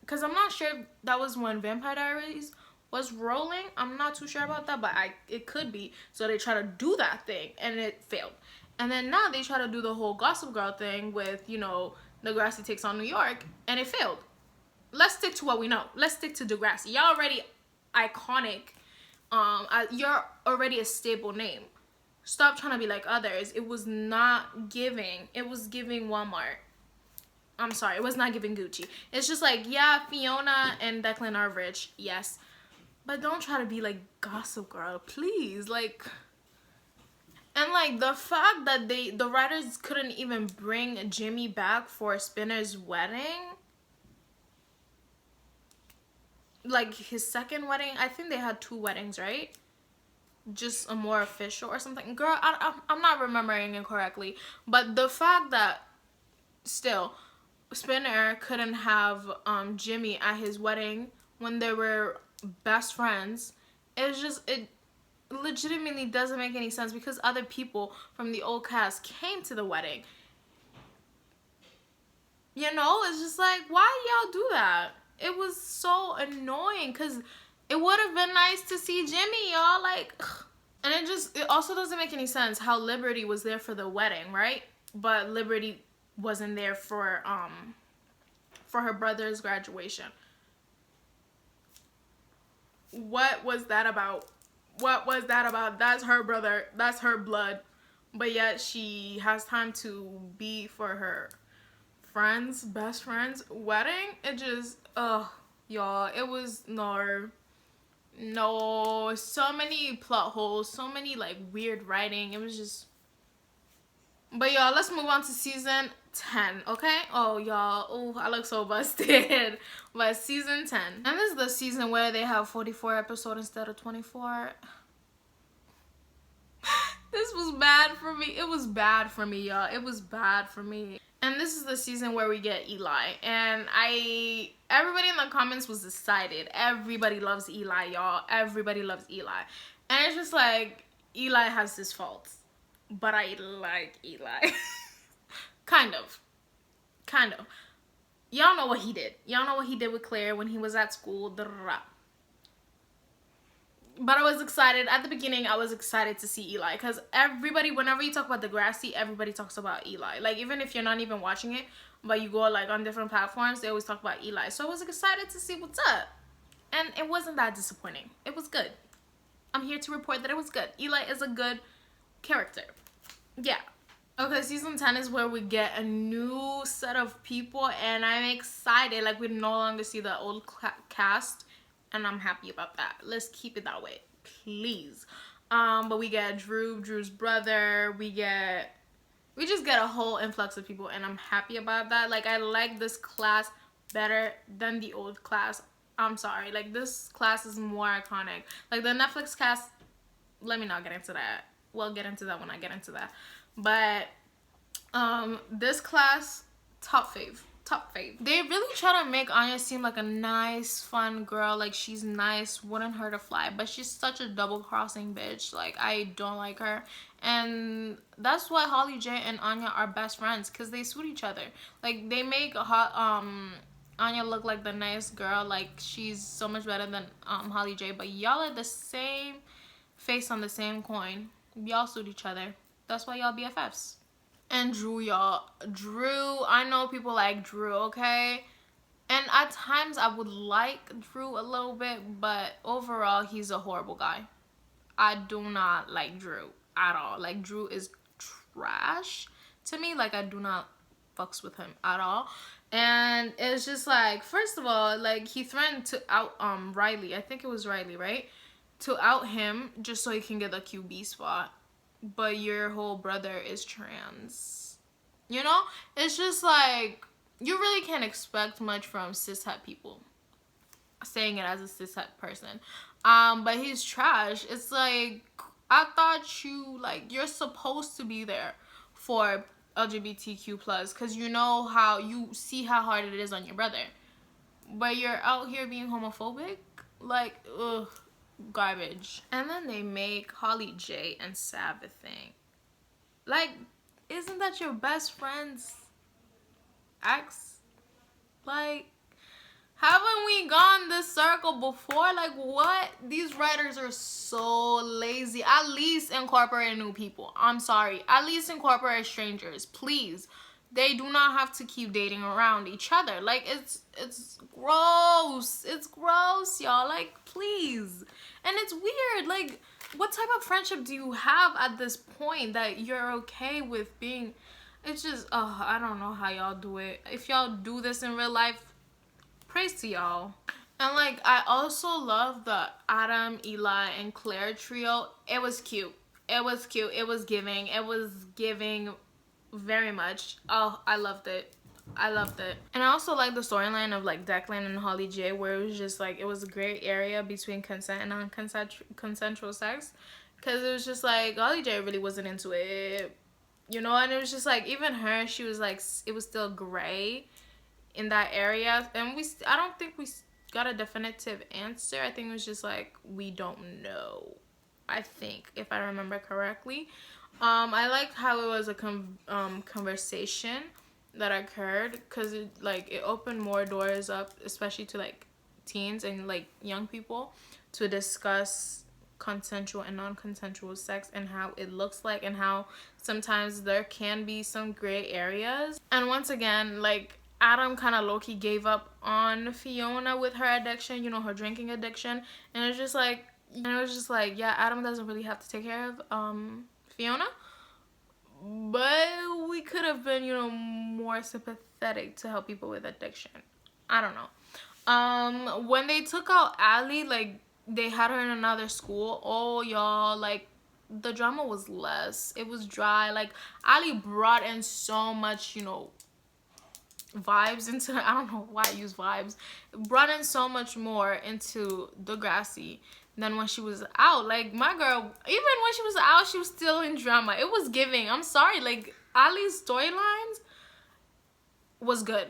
because I'm not sure if that was when Vampire Diaries was rolling. I'm not too sure about that, but it could be. So they try to do that thing, and it failed. And then now they try to do the whole Gossip Girl thing with, Degrassi Takes on New York, and it failed. Let's stick to what we know. Let's stick to Degrassi. Y'all already iconic. You're already a stable name. Stop trying to be like others. It was not giving. It was giving Walmart. I'm sorry, it was not giving Gucci. It's just like, yeah, Fiona and Declan are rich, yes, but don't try to be like Gossip Girl, please. Like, and like the fact that the writers couldn't even bring Jimmy back for Spinner's wedding, like his second wedding. I think they had 2 weddings, right? Just a more official or something. Girl, I'm not remembering it correctly, but the fact that still Spinner couldn't have Jimmy at his wedding when they were best friends, it legitimately doesn't make any sense, because other people from the old cast came to the wedding. You know, it's just like, why y'all do that? It was so annoying, because it would have been nice to see Jimmy, y'all. Like, ugh. And it also doesn't make any sense how Liberty was there for the wedding, right? But Liberty wasn't there for her brother's graduation. What was that about? What was that about? That's her brother. That's her blood. But yet she has time to be for her best friend's wedding. It just, y'all, it was no, so many plot holes, so many like weird writing. It was just, but y'all, let's move on to season 10, okay? Oh, y'all, oh, I look so busted. But season 10, and this is the season where they have 44 episodes instead of 24. This was bad for me. It was bad for me, y'all. It was bad for me. And this is the season where we get Eli. And everybody in the comments was excited. Everybody loves Eli, y'all. Everybody loves Eli. And it's just like, Eli has his faults. But I like Eli. Kind of. Y'all know what he did. Y'all know what he did with Claire when he was at school. But I was excited. At the beginning, I was excited to see Eli. Because everybody, whenever you talk about Degrassi, everybody talks about Eli. Like, even if you're not even watching it, but you go, like, on different platforms, they always talk about Eli. So I was excited to see what's up. And it wasn't that disappointing. It was good. I'm here to report that it was good. Eli is a good character. Yeah. Okay, season 10 is where we get a new set of people. And I'm excited. Like, we no longer see the old cast. And I'm happy about that. Let's keep it that way, please. But we get Drew's brother. We just get a whole influx of people, and I'm happy about that. Like, I like this class better than the old class. I'm sorry. Like, this class is more iconic. Like, the Netflix cast, let me not get into that. We'll get into that when I get into that. But this class, top fave. They really try to make Anya seem like a nice, fun girl. Like, she's nice, wouldn't hurt a fly. But she's such a double-crossing bitch. Like, I don't like her. And that's why Holly J and Anya are best friends. Because they suit each other. Like, they make Anya look like the nice girl. Like, she's so much better than Holly J. But y'all are the same face on the same coin. Y'all suit each other. That's why y'all BFFs. And Drew, y'all. Drew, I know people like Drew, okay? And at times I would like Drew a little bit, but overall he's a horrible guy. I do not like Drew at all. Like, Drew is trash to me. Like, I do not fucks with him at all. And it's just like, first of all, like, he threatened to out Riley. I think it was Riley, right? To out him just so he can get the QB spot. But your whole brother is trans. You know? It's just like, you really can't expect much from cishet people. Saying it as a cishet person. But he's trash. It's like, I thought you're supposed to be there for LGBTQ+. Because you know how, you see how hard it is on your brother. But you're out here being homophobic? Like, ugh. Garbage. And then they make Holly J and Sav a thing. Like, isn't that your best friend's ex? Like, haven't we gone this circle before? Like, what? These writers are so lazy. At least incorporate new people. I'm sorry. At least incorporate strangers, please. They do not have to keep dating around each other. Like, it's gross. It's gross, y'all. Like, please. And it's weird. Like, what type of friendship do you have at this point that you're okay with being It's just, oh, I don't know how y'all do it. If y'all do this in real life, praise to y'all. And like, I also love the Adam, Eli, and Claire trio. It was cute. It was cute. It was giving. It was giving very much. Oh, I loved it. I loved it. And I also like the storyline of like Declan and Holly J, where it was just like, it was a gray area between consent and non-consensual sex. Because it was just like, Holly J really wasn't into it. You know, and it was just like, even her, she was like, it was still gray in that area. And I don't think we got a definitive answer. I think it was just like, we don't know, I think, if I remember correctly. I liked how it was a conversation that occurred, because it opened more doors up, especially to like teens and like young people, to discuss consensual and non-consensual sex and how it looks like, and how sometimes there can be some gray areas. And once again, like, Adam kind of low-key gave up on Fiona with her addiction, you know, her drinking addiction. And it was just like, yeah, Adam doesn't really have to take care of Fiona, but we could have been, you know, more sympathetic to help people with addiction. I don't know. When they took out Allie, like, they had her in another school. Oh, y'all, like, the drama was less. It was dry. Like, Allie brought in so much, you know, vibes into, I don't know why I use vibes, brought in so much more into Degrassi than when she was out. Like, my girl, even when she was out, she was still in drama. It was giving. I'm sorry, like, Ali's storylines was good.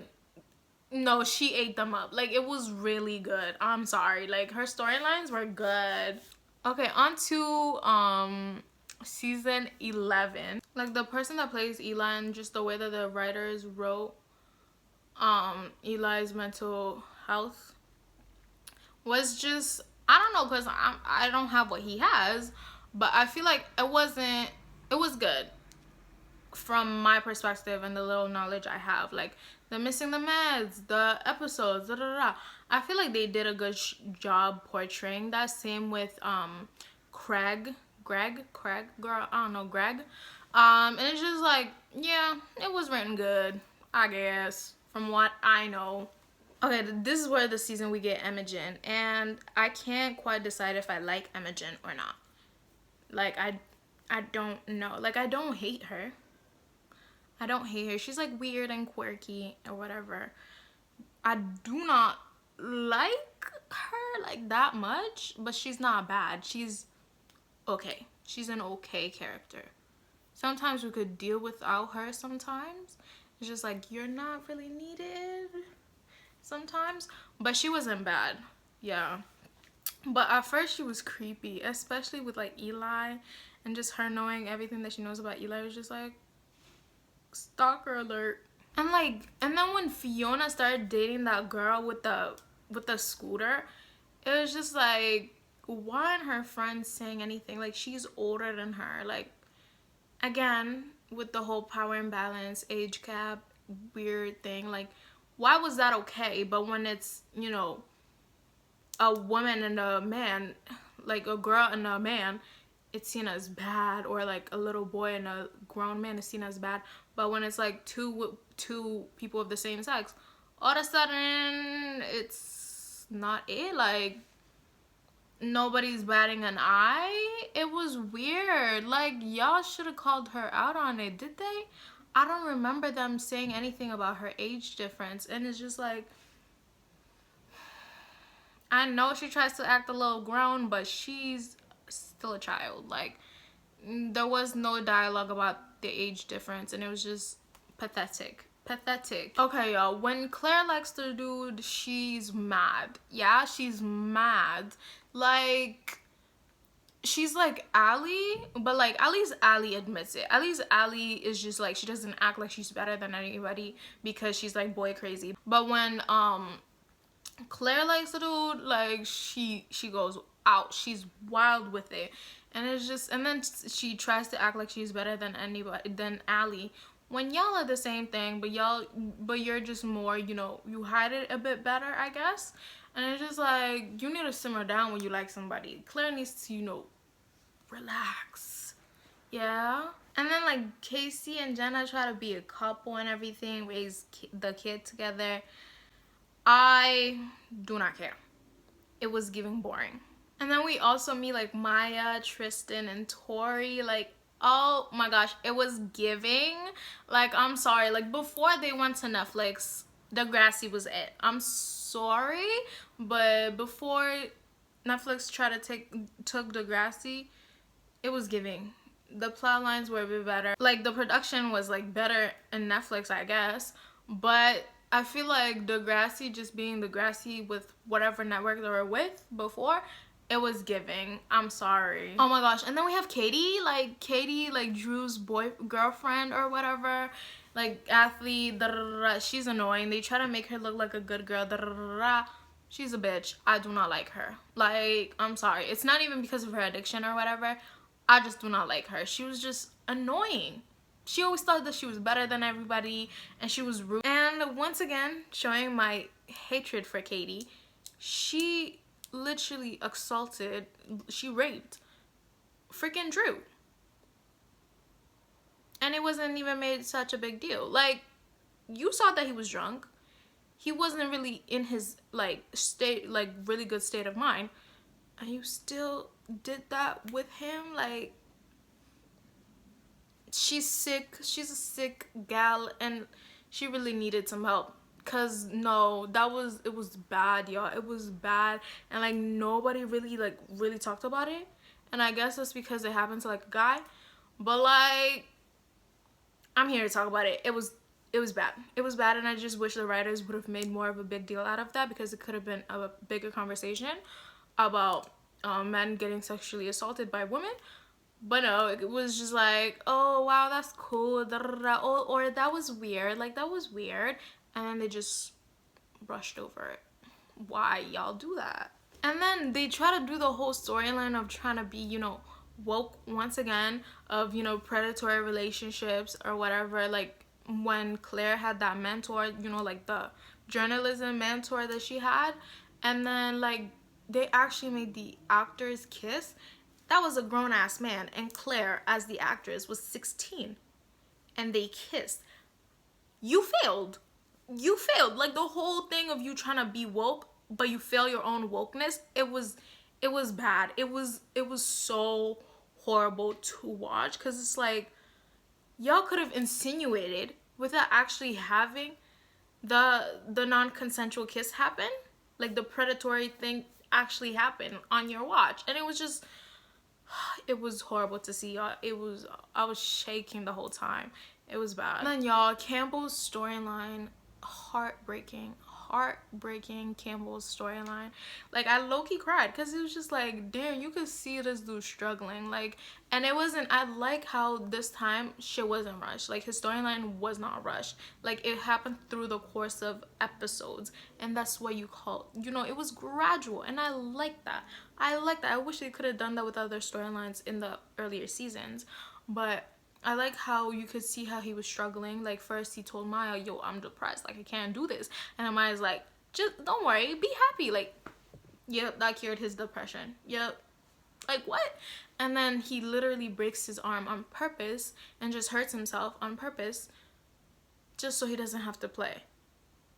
No, she ate them up. Like, it was really good. I'm sorry, like, her storylines were good. Okay, on to season 11. Like, the person that plays Eli, and just the way that the writers wrote Eli's mental health was just, I don't know, because I don't have what he has, but I feel like it was good from my perspective and the little knowledge I have. Like, the missing the meds, the episodes, da da da. I feel like they did a good job portraying that. Same with Greg, girl, I don't know, Greg. And it's just like, yeah, it was written good, I guess, from what I know. Okay, this is where the season we get Imogen, and I can't quite decide if I like Imogen or not. Like, I don't know. Like, I don't hate her. I don't hate her. She's like weird and quirky or whatever. I do not like her like that much, but she's not bad. She's okay. She's an okay character. Sometimes we could deal without her sometimes. It's just like, you're not really needed sometimes. But she wasn't bad. Yeah. But at first she was creepy, especially with like Eli, and just her knowing everything that she knows about Eli was just like, stalker alert. And like, and then when Fiona started dating that girl with the scooter, it was just like, why aren't her friends saying anything? Like, she's older than her. Like, again, with the whole power imbalance, age gap, weird thing, like, why was that okay? But when it's, you know, a woman and a man, like a girl and a man, it's seen as bad. Or like a little boy and a grown man is seen as bad. But when it's like two people of the same sex, all of a sudden it's not it. Like, nobody's batting an eye. It was weird. Like, y'all should have called her out on it. Did they? I don't remember them saying anything about her age difference. And it's just like, I know she tries to act a little grown, but she's still a child. Like, there was no dialogue about the age difference, and it was just pathetic. Okay, y'all, when Claire likes the dude, she's mad. Yeah, she's mad. Like, she's like Allie, but like, at least Allie admits it. At least Allie is just like, she doesn't act like she's better than anybody because she's like boy crazy. But when Claire likes the dude, like, she goes out. She's wild with it. And it's just, and then she tries to act like she's better than anybody, than Allie. When y'all are the same thing, but you're just more, you know, you hide it a bit better, I guess. And it's just like, you need to simmer down when you like somebody. Claire needs to, you know, relax. Yeah. And then like Casey and Jenna try to be a couple and everything, raise the kid together. I do not care. It was giving boring. And then we also meet like Maya, Tristan, and Tori. Like, oh my gosh, it was giving. Like, I'm sorry. Like, before they went to Netflix, Degrassi was it. I'm sorry, but before Netflix tried to took Degrassi, it was giving. The plot lines were a bit better. Like, the production was like better in Netflix, I guess. But I feel like Degrassi just being Degrassi with whatever network they were with before, it was giving. I'm sorry. Oh my gosh. And then we have Katie, like Drew's girlfriend or whatever, like athlete. Da, da, da, da. She's annoying. They try to make her look like a good girl. Da, da, da, da, da. She's a bitch. I do not like her. Like, I'm sorry. It's not even because of her addiction or whatever. I just do not like her. She was just annoying. She always thought that she was better than everybody, and she was rude. And once again, showing my hatred for Katie, she literally assaulted, she raped freaking Drew. And it wasn't even made such a big deal. Like, you saw that he was drunk. He wasn't really in his like state, like really good state of mind, and you still did that with him. Like, she's sick. She's a sick gal, and she really needed some help. Cause no, it was bad, y'all. It was bad, and like nobody really talked about it. And I guess that's because it happened to like a guy. But like, I'm here to talk about it. It was bad. It was bad, and I just wish the writers would have made more of a big deal out of that, because it could have been a bigger conversation about men getting sexually assaulted by women. But no, it was just like, oh wow, that's cool, da, da, da. Or that was weird, like that was weird, and then they just brushed over it. Why y'all do that? And then they try to do the whole storyline of trying to be, you know, woke once again, of, you know, predatory relationships or whatever. Like when Claire had that mentor, you know, like the journalism mentor that she had, and then like they actually made the actors kiss. That was a grown-ass man, and Claire, as the actress, was 16, and they kissed. You failed. You failed. Like, the whole thing of you trying to be woke, but you fail your own wokeness, it was bad. It was so horrible to watch, because it's like, y'all could have insinuated without actually having the non-consensual kiss happen. Like, the predatory thing actually happened on your watch, and it was just, it was horrible to see, y'all. I was shaking the whole time. It was bad. And then y'all, Campbell's storyline, heartbreaking. Campbell's storyline. Like, I low-key cried, because it was just like, damn, you could see this dude struggling. Like, and it wasn't, I like how this time shit wasn't rushed. Like, his storyline was not rushed. Like, it happened through the course of episodes, and that's what you call, you know, it was gradual, and I like that. I wish they could have done that with other storylines in the earlier seasons, but I like how you could see how he was struggling. Like, first he told Maya, yo, I'm depressed, like I can't do this, and then Maya's like, just don't worry, be happy. Like, yep, that cured his depression. Yep. Like, what? And then he literally breaks his arm on purpose and just hurts himself on purpose just so he doesn't have to play,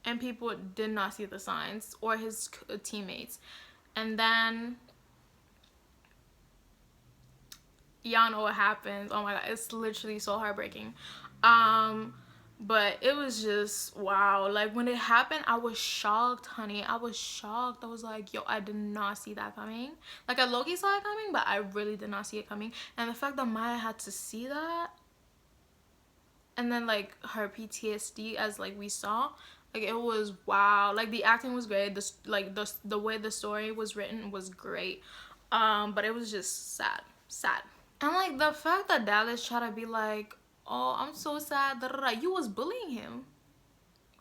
and people did not see the signs, or his teammates. And then y'all know what happens. Oh my god, it's literally so heartbreaking. But it was just wow. Like, when it happened, I was shocked, honey. I was shocked. I was like, yo, I did not see that coming. Like, I low-key saw it coming, but I really did not see it coming. And the fact that Maya had to see that, and then like her PTSD, as like we saw, like, it was wow. Like, the acting was great. The way the story was written was great. But it was just sad. And like the fact that Dallas tried to be like, oh, I'm so sad, da, da, da. You was bullying him.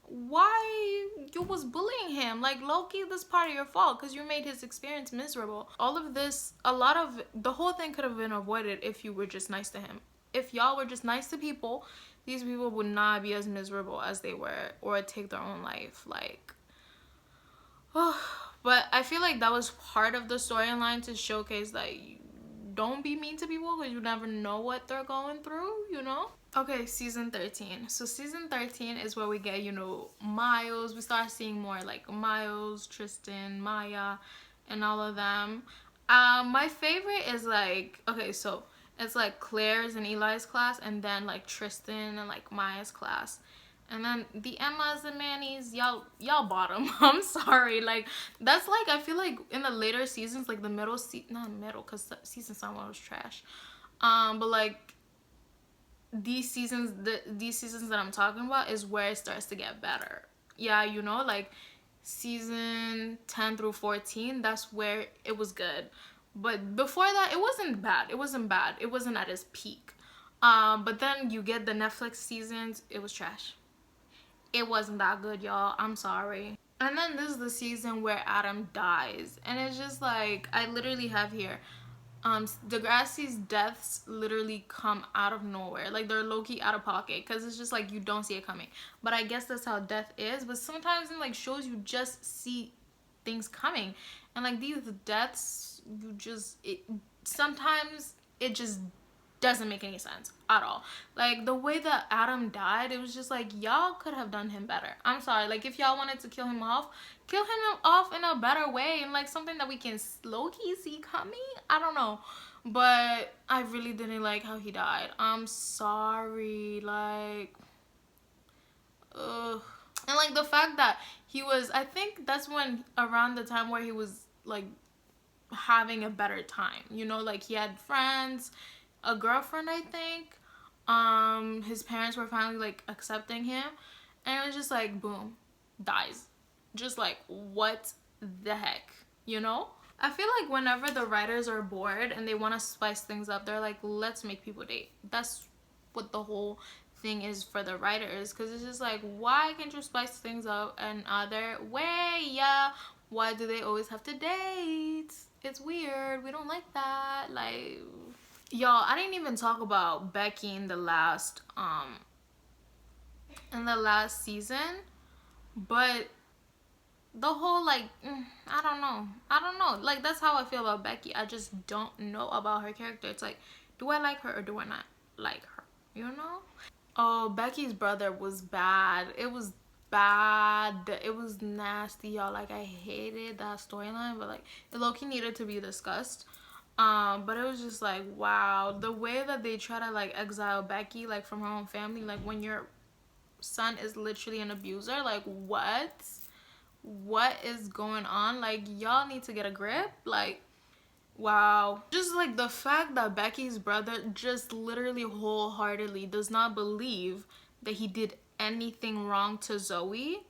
Why you was bullying him? Like, low-key, this part of your fault, because you made his experience miserable. All of this, a lot of the whole thing could have been avoided if you were just nice to him. If y'all were just nice to people, these people would not be as miserable as they were, or take their own life. Like, oh. But I feel like that was part of the storyline, to showcase that don't be mean to people because you never know what they're going through, you know. Okay, season 13. So season 13 is where we get, you know, Miles. We start seeing more like Miles, Tristan, Maya, and all of them. My favorite is like, okay, so it's like Claire's and Eli's class, and then like Tristan and like Maya's class. And then the Emmas and Manny's, y'all bottom. I'm sorry. Like, that's like, I feel like in the later seasons, like the middle, not middle, because season 7 was trash. But like these seasons that I'm talking about is where it starts to get better. Yeah, you know, like season 10 through 14, that's where it was good. But before that, it wasn't bad. It wasn't bad. It wasn't at its peak. But then you get the Netflix seasons, it was trash. It wasn't that good, y'all. I'm sorry. And then this is the season where Adam dies. And it's just like, I literally have here, Degrassi's deaths literally come out of nowhere. Like, they're low-key out of pocket. Because it's just like, you don't see it coming. But I guess that's how death is. But sometimes in like shows, you just see things coming. And like these deaths, sometimes it just doesn't make any sense at all. Like the way that Adam died, it was just like, y'all could have done him better. I'm sorry. Like if y'all wanted to kill him off in a better way, and like something that we can low-key see coming. I don't know, but I really didn't like how he died. I'm sorry. Like, ugh. And like the fact that he was, I think that's when, around the time where he was like having a better time, you know, like he had friends, a girlfriend, I think. His parents were finally like accepting him, and it was just like, boom, dies. Just like, what the heck, you know? I feel like whenever the writers are bored and they want to spice things up, they're like, let's make people date. That's what the whole thing is for the writers, because it's just like, why can't you spice things up another way? Yeah, why do they always have to date? It's weird. We don't like that. Like, y'all, I didn't even talk about Becky in the last season, but the whole like, I don't know, like that's how I feel about Becky. I just don't know about her character. It's like, do I like her or do I not like her, you know? Oh, Becky's brother was bad. It was bad. It was nasty, y'all. Like, I hated that storyline, but like it low-key needed to be discussed. But it was just like, wow, the way that they try to like exile Becky like from her own family, like when your son is literally an abuser, like what is going on? Like, y'all need to get a grip. Like, wow. Just like the fact that Becky's brother just literally wholeheartedly does not believe that he did anything wrong to Zoe.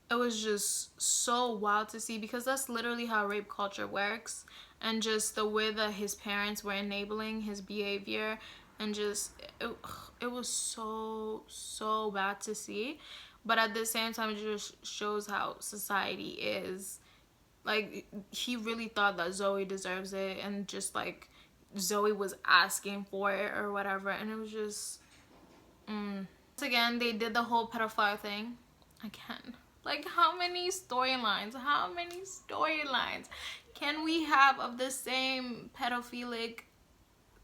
It was just so wild to see, because that's literally how rape culture works, and just the way that his parents were enabling his behavior, and just it was so bad to see. But at the same time, it just shows how society is. Like, he really thought that Zoe deserves it, and just like Zoe was asking for it or whatever, and it was just once again they did the whole pedophile thing again. Like, how many storylines can we have of the same pedophilic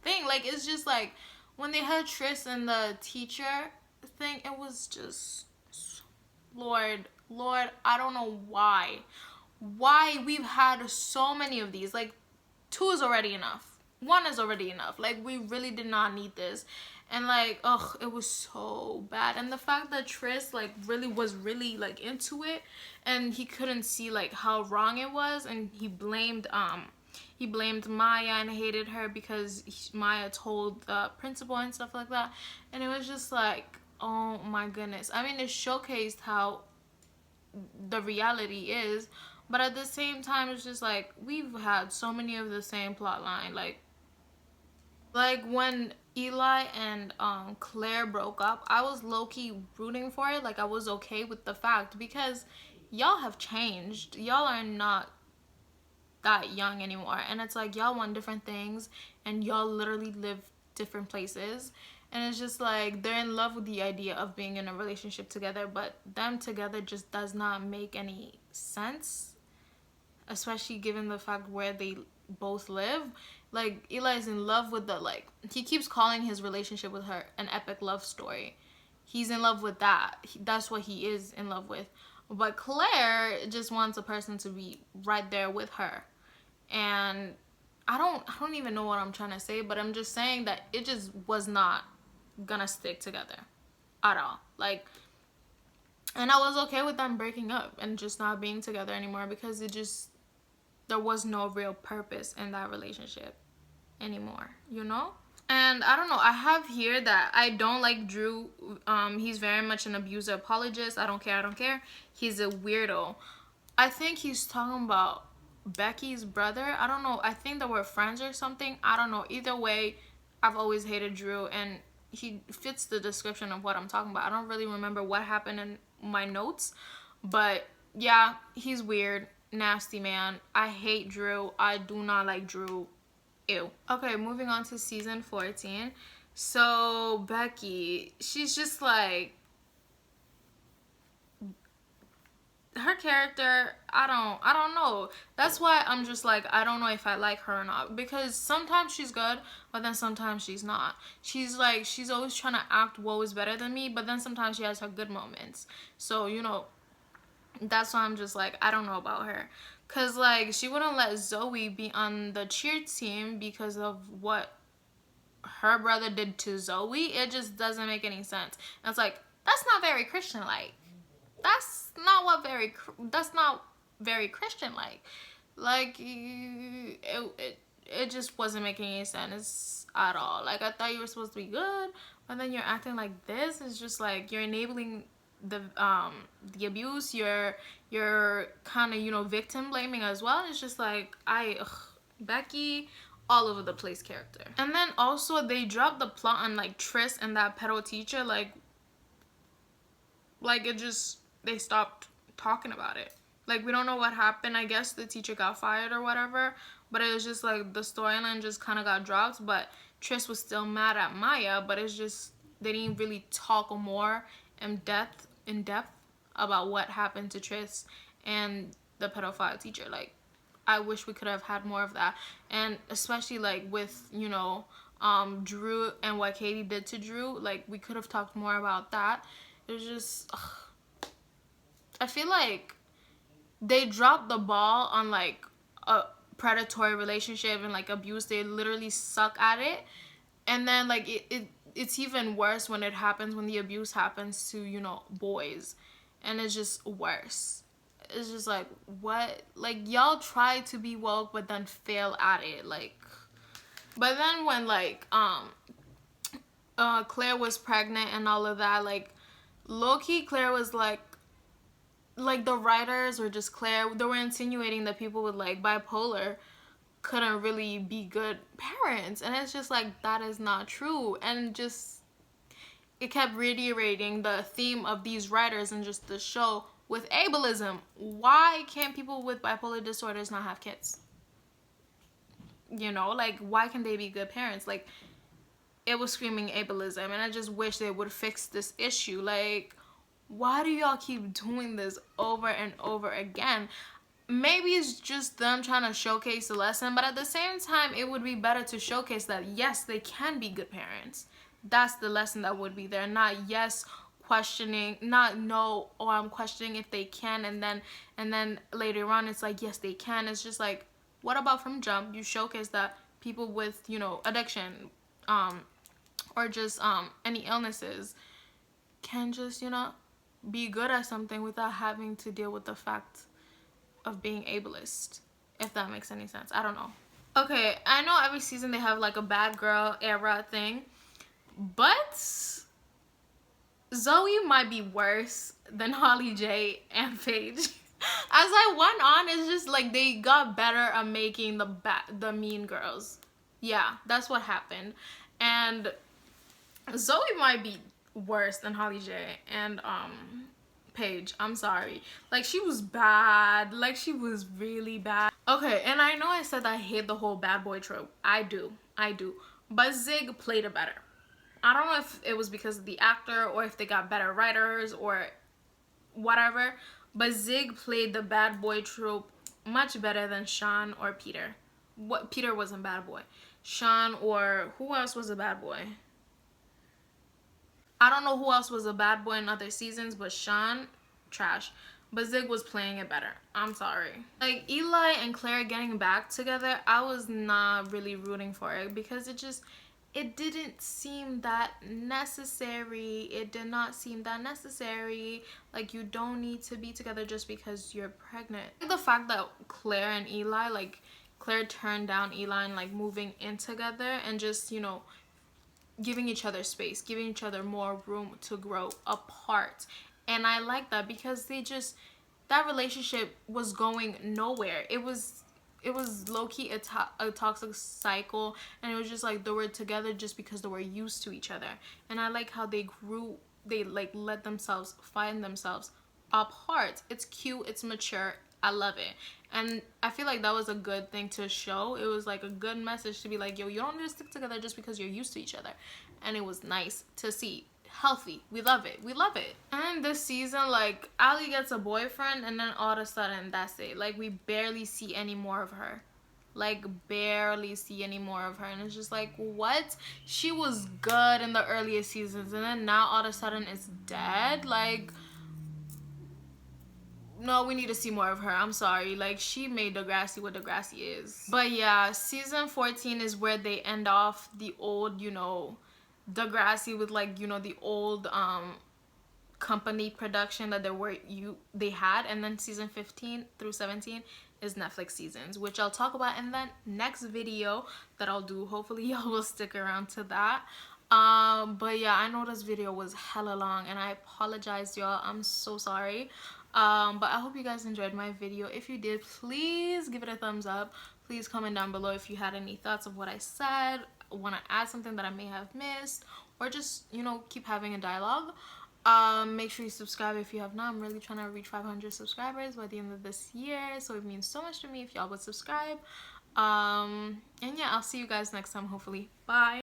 thing? Like, it's just like when they had Tris and the teacher thing, it was just, Lord, I don't know why we've had so many of these. Like, 2 is already enough, 1 is already enough. Like, we really did not need this. And like, ugh, it was so bad. And the fact that Tris like was really like into it, and he couldn't see like how wrong it was, and he blamed Maya and hated her because Maya told the principal and stuff like that. And it was just like, oh my goodness. I mean, it showcased how the reality is, but at the same time, it's just like, we've had so many of the same plot line. Like when Eli and Claire broke up, I was low-key rooting for it. Like, I was okay with the fact, because y'all have changed. Y'all are not that young anymore, and it's like, y'all want different things, and y'all literally live different places, and it's just like, they're in love with the idea of being in a relationship together, but them together just does not make any sense, especially given the fact where they both live. Like, Eli's in love with the, like, he keeps calling his relationship with her an epic love story. He's in love with that. That's what he is in love with. But Claire just wants a person to be right there with her. And I don't even know what I'm trying to say, but I'm just saying that it just was not gonna stick together at all. Like, and I was okay with them breaking up and just not being together anymore, because there was no real purpose in that relationship anymore, you know? And I don't know, I have here that I don't like Drew. He's very much an abuser apologist. I don't care. He's a weirdo. I think he's talking about Becky's brother. I don't know. I think they were friends or something. I don't know. Either way, I've always hated Drew, and he fits the description of what I'm talking about. I don't really remember what happened in my notes, but yeah, he's weird, nasty man. I hate Drew. I do not like Drew. Ew. Okay, moving on to season 14. So Becky, she's just like, her character, I don't know. That's why I'm just like, I don't know if I like her or not, because sometimes she's good, but then sometimes she's not. She's like, she's always trying to act Woe is better than me, but then sometimes she has her good moments. So, you know, that's why I'm just like, I don't know about her. Because, like, she wouldn't let Zoe be on the cheer team because of what her brother did to Zoe. It just doesn't make any sense. And it's like, that's not very Christian-like. That's not very Christian-like. Like, it just wasn't making any sense at all. Like, I thought you were supposed to be good, but then you're acting like this. It's just like, you're enabling the abuse. You're kind of, you know, victim blaming as well. It's just like, Becky, all over the place character. And then also they dropped the plot on like Tris and that pedo teacher. Like it just, they stopped talking about it. Like, we don't know what happened. I guess the teacher got fired or whatever, but it was just like the storyline just kind of got dropped. But Tris was still mad at Maya, but it's just, they didn't really talk more in depth about what happened to Tris and the pedophile teacher. Like, I wish we could have had more of that. And especially like with, you know, Drew and what Katie did to Drew, like, we could have talked more about that. It was just, I feel like they dropped the ball on like a predatory relationship and like abuse. They literally suck at it. And then like it's even worse when it happens, when the abuse happens to, you know, boys, and it's just worse. It's just like, what? Like, y'all try to be woke but then fail at it. Like, but then when like Claire was pregnant and all of that, like, low-key Claire was like the writers or just Claire, they were insinuating that people with like bipolar couldn't really be good parents, and it's just like, that is not true. And just, it kept reiterating the theme of these writers and just the show with ableism. Why can't people with bipolar disorders not have kids? You know, like, why can they be good parents? Like, it was screaming ableism, and I just wish they would fix this issue. Like, why do y'all keep doing this over and over again? Maybe it's just them trying to showcase the lesson, but at the same time, it would be better to showcase that, yes, they can be good parents. That's the lesson that would be there, not yes, questioning, not no, oh, I'm questioning if they can, and then later on it's like, yes, they can. It's just like, what about from jump you showcase that people with, you know, addiction or just any illnesses can just, you know, be good at something without having to deal with the fact of being ableist, if that makes any sense. I don't know. Okay, I know every season they have like a bad girl era thing, but Zoe might be worse than Holly J and Paige. As I went on, it's just like they got better at making the mean girls. Yeah, that's what happened. And Zoe might be worse than Holly J and Paige. I'm sorry. Like, she was bad. Like, she was really bad. Okay, and I know I said I hate the whole bad boy trope. I do. But Zig played it better. I don't know if it was because of the actor or if they got better writers or whatever, but Zig played the bad boy trope much better than Sean or Peter. what, Peter wasn't bad boy. Sean, or who else was a bad boy? I don't know who else was a bad boy in other seasons, but Sean, trash. But Zig was playing it better. I'm sorry. Like, Eli and Claire getting back together, I was not really rooting for it because it didn't seem that necessary. It did not seem that necessary. Like, you don't need to be together just because you're pregnant. The fact that Claire and Eli, like, Claire turned down Eli and, like, moving in together and just, you know, giving each other space, giving each other more room to grow apart. And I like that because that relationship was going nowhere. It was low-key a toxic cycle, and it was just like they were together just because they were used to each other. And I like how they grew, they like let themselves find themselves apart. It's cute, it's mature, I love it. And I feel like that was a good thing to show. It was like a good message to be like, yo, you don't need to stick together just because you're used to each other. And it was nice to see. Healthy. We love it. We love it. And this season, like, Ali gets a boyfriend and then all of a sudden that's it. Like, we barely see any more of her. Like, barely see any more of her. And it's just like, what? She was good in the earliest seasons and then now all of a sudden it's dead. Like, no, we need to see more of her. I'm sorry. Like, she made Degrassi what Degrassi is. But yeah, season 14 is where they end off the old, you know, Degrassi with, like, you know, the old company production that they had. And then season 15 through 17 is Netflix seasons, which I'll talk about in the next video that I'll do. Hopefully y'all will stick around to that. But yeah, I know this video was hella long and I apologize, y'all. I'm so sorry. But I hope you guys enjoyed my video. If you did, please give it a thumbs up. Please comment down below if you had any thoughts of what I said, want to add something that I may have missed, or just, you know, keep having a dialogue. Make sure you subscribe if you have not. I'm really trying to reach 500 subscribers by the end of this year, so it means so much to me if y'all would subscribe. And yeah, I'll see you guys next time, hopefully. Bye.